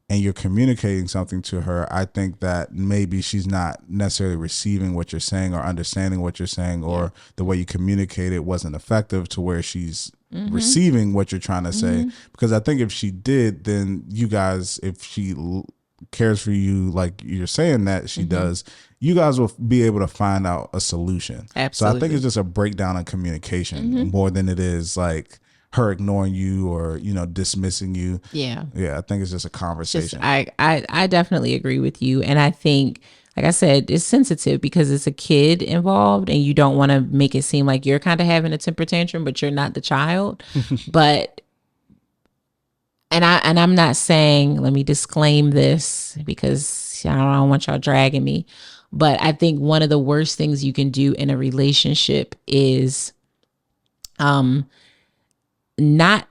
and you're communicating something to her, I think that maybe she's not necessarily receiving what you're saying or understanding what you're saying, or the way you communicate it wasn't effective to where she's receiving what you're trying to say. Because I think if she did, then you guys, if she cares for you like you're saying that she does, you guys will be able to find out a solution. Absolutely. So I think it's just a breakdown in communication more than it is like her ignoring you or, you know, dismissing you. Yeah. I think it's just a conversation. I definitely agree with you. And I think, like I said, it's sensitive because it's a kid involved and you don't want to make it seem like you're kind of having a temper tantrum, but you're not the child. But I'm not saying, let me disclaim this because I don't want y'all dragging me. But I think one of the worst things you can do in a relationship is not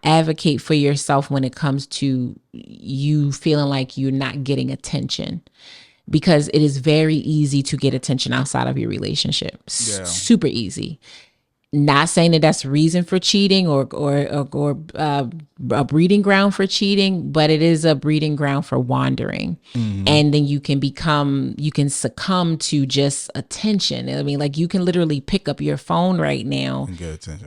advocate for yourself when it comes to you feeling like you're not getting attention, because it is very easy to get attention outside of your relationship. Super easy. Not saying that that's reason for cheating or a breeding ground for cheating, but it is a breeding ground for wandering. And then you can succumb to just attention. I mean, like, you can literally pick up your phone right now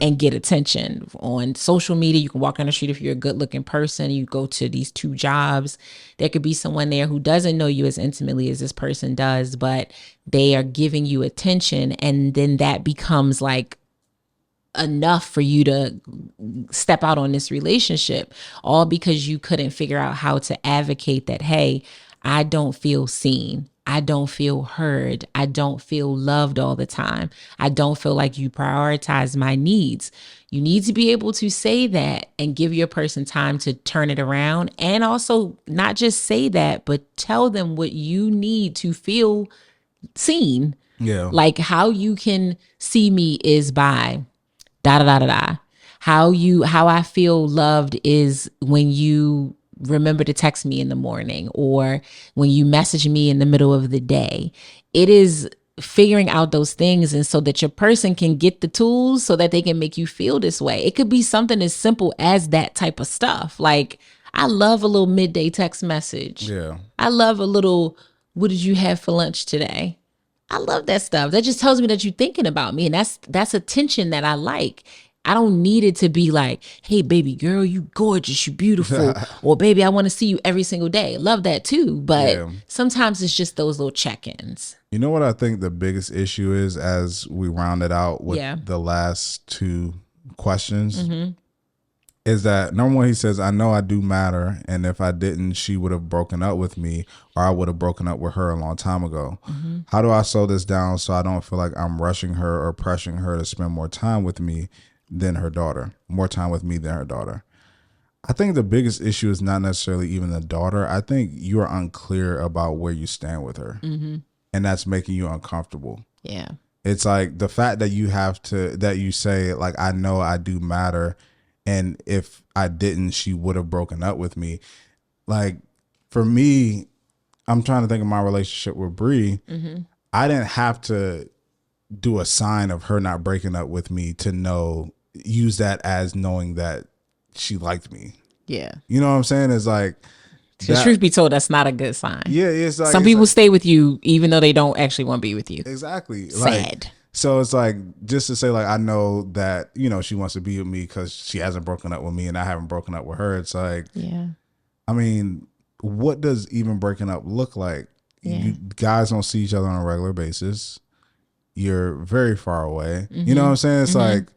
and get attention on social media. You can walk down the street if you're a good looking person. You go to these two jobs. There could be someone there who doesn't know you as intimately as this person does, but they are giving you attention. And then that becomes like enough for you to step out on this relationship, all because you couldn't figure out how to advocate that, hey, I don't feel seen. I don't feel heard. I don't feel loved all the time. I don't feel like you prioritize my needs. You need to be able to say that and give your person time to turn it around. And also not just say that, but tell them what you need to feel seen. Yeah. Like how you can see me is by da da da da da. How I feel loved is when you remember to text me in the morning or when you message me in the middle of the day. It is figuring out those things, and so that your person can get the tools so that they can make you feel this way. It could be something as simple as that type of stuff. Like, I love a little midday text message. Yeah. I love a little, what did you have for lunch today? I love that stuff. That just tells me that you're thinking about me. And that's attention that I like. I don't need it to be like, hey, baby girl, you gorgeous, you beautiful. Or baby, I want to see you every single day. Love that too. But sometimes it's just those little check-ins. You know what I think the biggest issue is as we round it out with the last two questions? Is that number one, he says, I know I do matter. And if I didn't, she would have broken up with me, or I would have broken up with her a long time ago. How do I slow this down so I don't feel like I'm rushing her or pressuring her to spend more time with me than her daughter, more time with me than her daughter? I think the biggest issue is not necessarily even the daughter. I think you're unclear about where you stand with her. And that's making you uncomfortable. Yeah. It's like the fact that you say, like, I know I do matter. And if I didn't, she would have broken up with me. Like, for me, I'm trying to think of my relationship with Bree. I didn't have to do a sign of her not breaking up with me to use that as knowing that she liked me. Yeah. You know what I'm saying? It's like, the truth be told, that's not a good sign. Yeah, it's like some people stay with you even though they don't actually want to be with you. Exactly. Sad. So it's like, just to say, like, I know that, she wants to be with me because she hasn't broken up with me and I haven't broken up with her. It's like, I mean, what does even breaking up look like? You guys don't see each other on a regular basis. You're very far away. You know what I'm saying? It's like,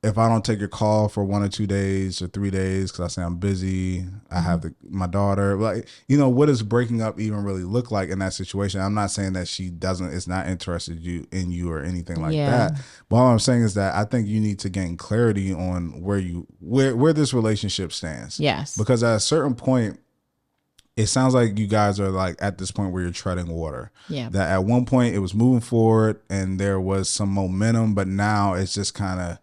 if I don't take your call for 1 or 2 days or 3 days because I say I'm busy, I have my daughter. Like, what does breaking up even really look like in that situation? I'm not saying that she is not interested in you or anything like that. But all I'm saying is that I think you need to gain clarity on where this relationship stands. Yes. Because at a certain point, it sounds like you guys are like at this point where you're treading water. Yeah. That at one point it was moving forward and there was some momentum, but now it's just kind of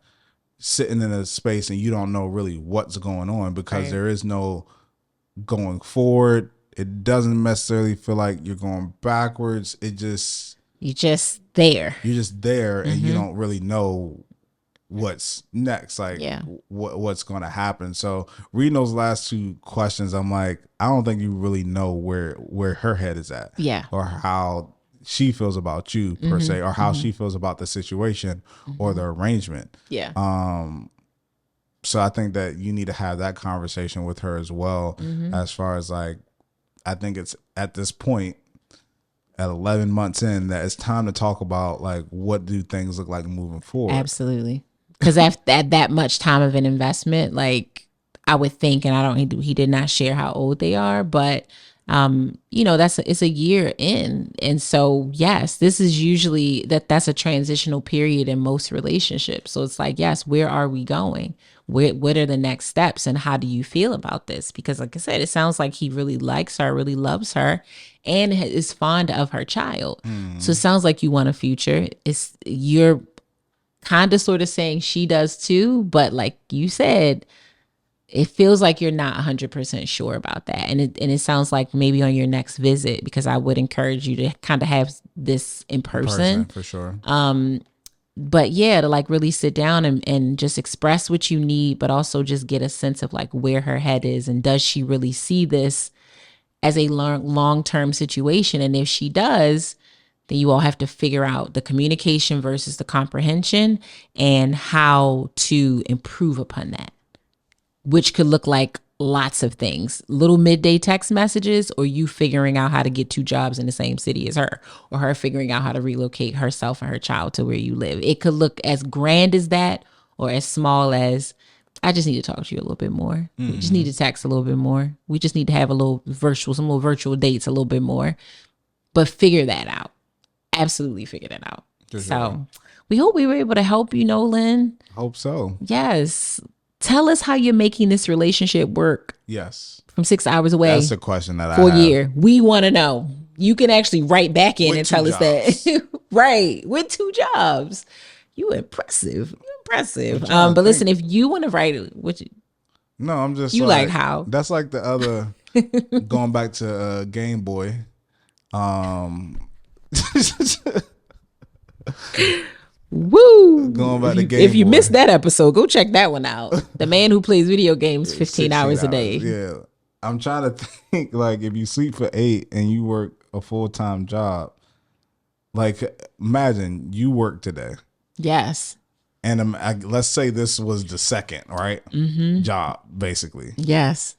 sitting in a space and you don't know really what's going on because there is no going forward. It doesn't necessarily feel like you're going backwards. You're just there. You're just there and you don't really know what's next, like what's going to happen. So reading those last two questions, I'm like, I don't think you really know where her head is at, or how she feels about you per se, or how she feels about the situation or the arrangement. So I think that you need to have that conversation with her as well, as far as like, I think it's at this point at 11 months in that it's time to talk about like, what do things look like moving forward? Absolutely. Because at that much time of an investment, like, I would think, and he did not share how old they are, but it's a year in. And so, yes, this is usually that's a transitional period in most relationships. So it's like, yes, where are we going? What are the next steps? And how do you feel about this? Because like I said, it sounds like he really likes her, really loves her, and is fond of her child. So it sounds like you want a future. You're kind of sort of saying she does too, but like you said, it feels like you're not 100% sure about that. And it sounds like maybe on your next visit, because I would encourage you to kind of have this in person. For sure. But yeah, to like really sit down and just express what you need, but also just get a sense of like where her head is. And does she really see this as a long-term situation? And if she does, then you all have to figure out the communication versus the comprehension and how to improve upon that, which could look like lots of things. Little midday text messages, or you figuring out how to get 2 jobs in the same city as her, or her figuring out how to relocate herself and her child to where you live. It could look as grand as that, or as small as I just need to talk to you a little bit more. We just need to text a little bit more. We just need to have some little virtual dates a little bit more. But figure that out. Absolutely figure that out. So we hope we were able to help you, Nolan. Hope so. Yes. Tell us how you're making this relationship work. Yes. From 6 hours away. That's a question that I have. For a year. We want to know. You can actually write back in and tell us that. Right. With 2 jobs. You impressive. But listen, if you want to write it, no, I'm just you like how? That's like the other going back to Game Boy. Woo! Going back to Game If you Boy. missed that episode, go check that one out. The man who plays video games 15 hours a day. Yeah. I'm trying to think, like, if you sleep for 8 and you work a full-time job, like, imagine you work today. Yes. And let's say this was the second, right? Job, basically. Yes.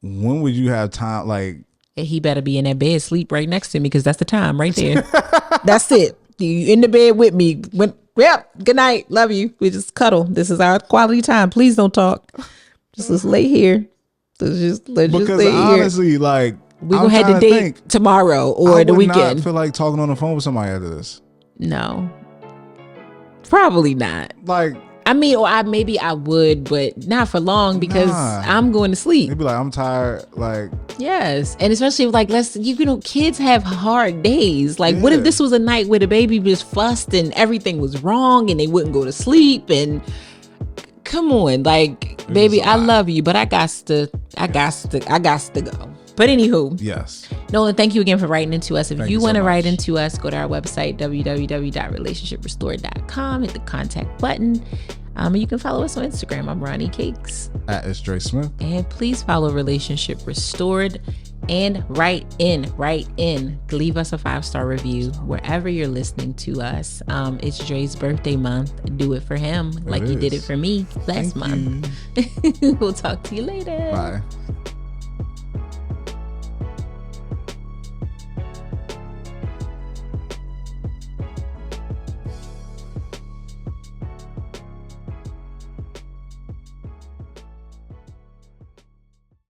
When would you have time? Like, he better be in that bed, sleep right next to me, because that's the time right there. That's it. You in the bed with me. Yep. Good night. Love you. We just cuddle. This is our quality time. Please don't talk. Just lay here. Let's just lay honestly, here. Like, we're gonna have to date tomorrow or the weekend. I would not feel like talking on the phone with somebody after this. No. Probably not. Like, I mean, or maybe I would, but not for long, because I'm going to sleep. Maybe like, I'm tired. Like, yes, and especially like kids have hard days. Like, what if this was a night where the baby was fussed and everything was wrong and they wouldn't go to sleep? And come on, like, baby, I love you, but I got to go. But anywho, yes. Nolan, thank you again for writing into us. If you want to write into us, go to our website, www.relationshiprestored.com, hit the contact button. You can follow us on Instagram. I'm Ronnie Cakes. It's Dre Smith. And please follow Relationship Restored and write in. Leave us a 5-star review wherever you're listening to us. It's Dre's birthday month. Do it for him like you did it for me last month. We'll talk to you later. Bye.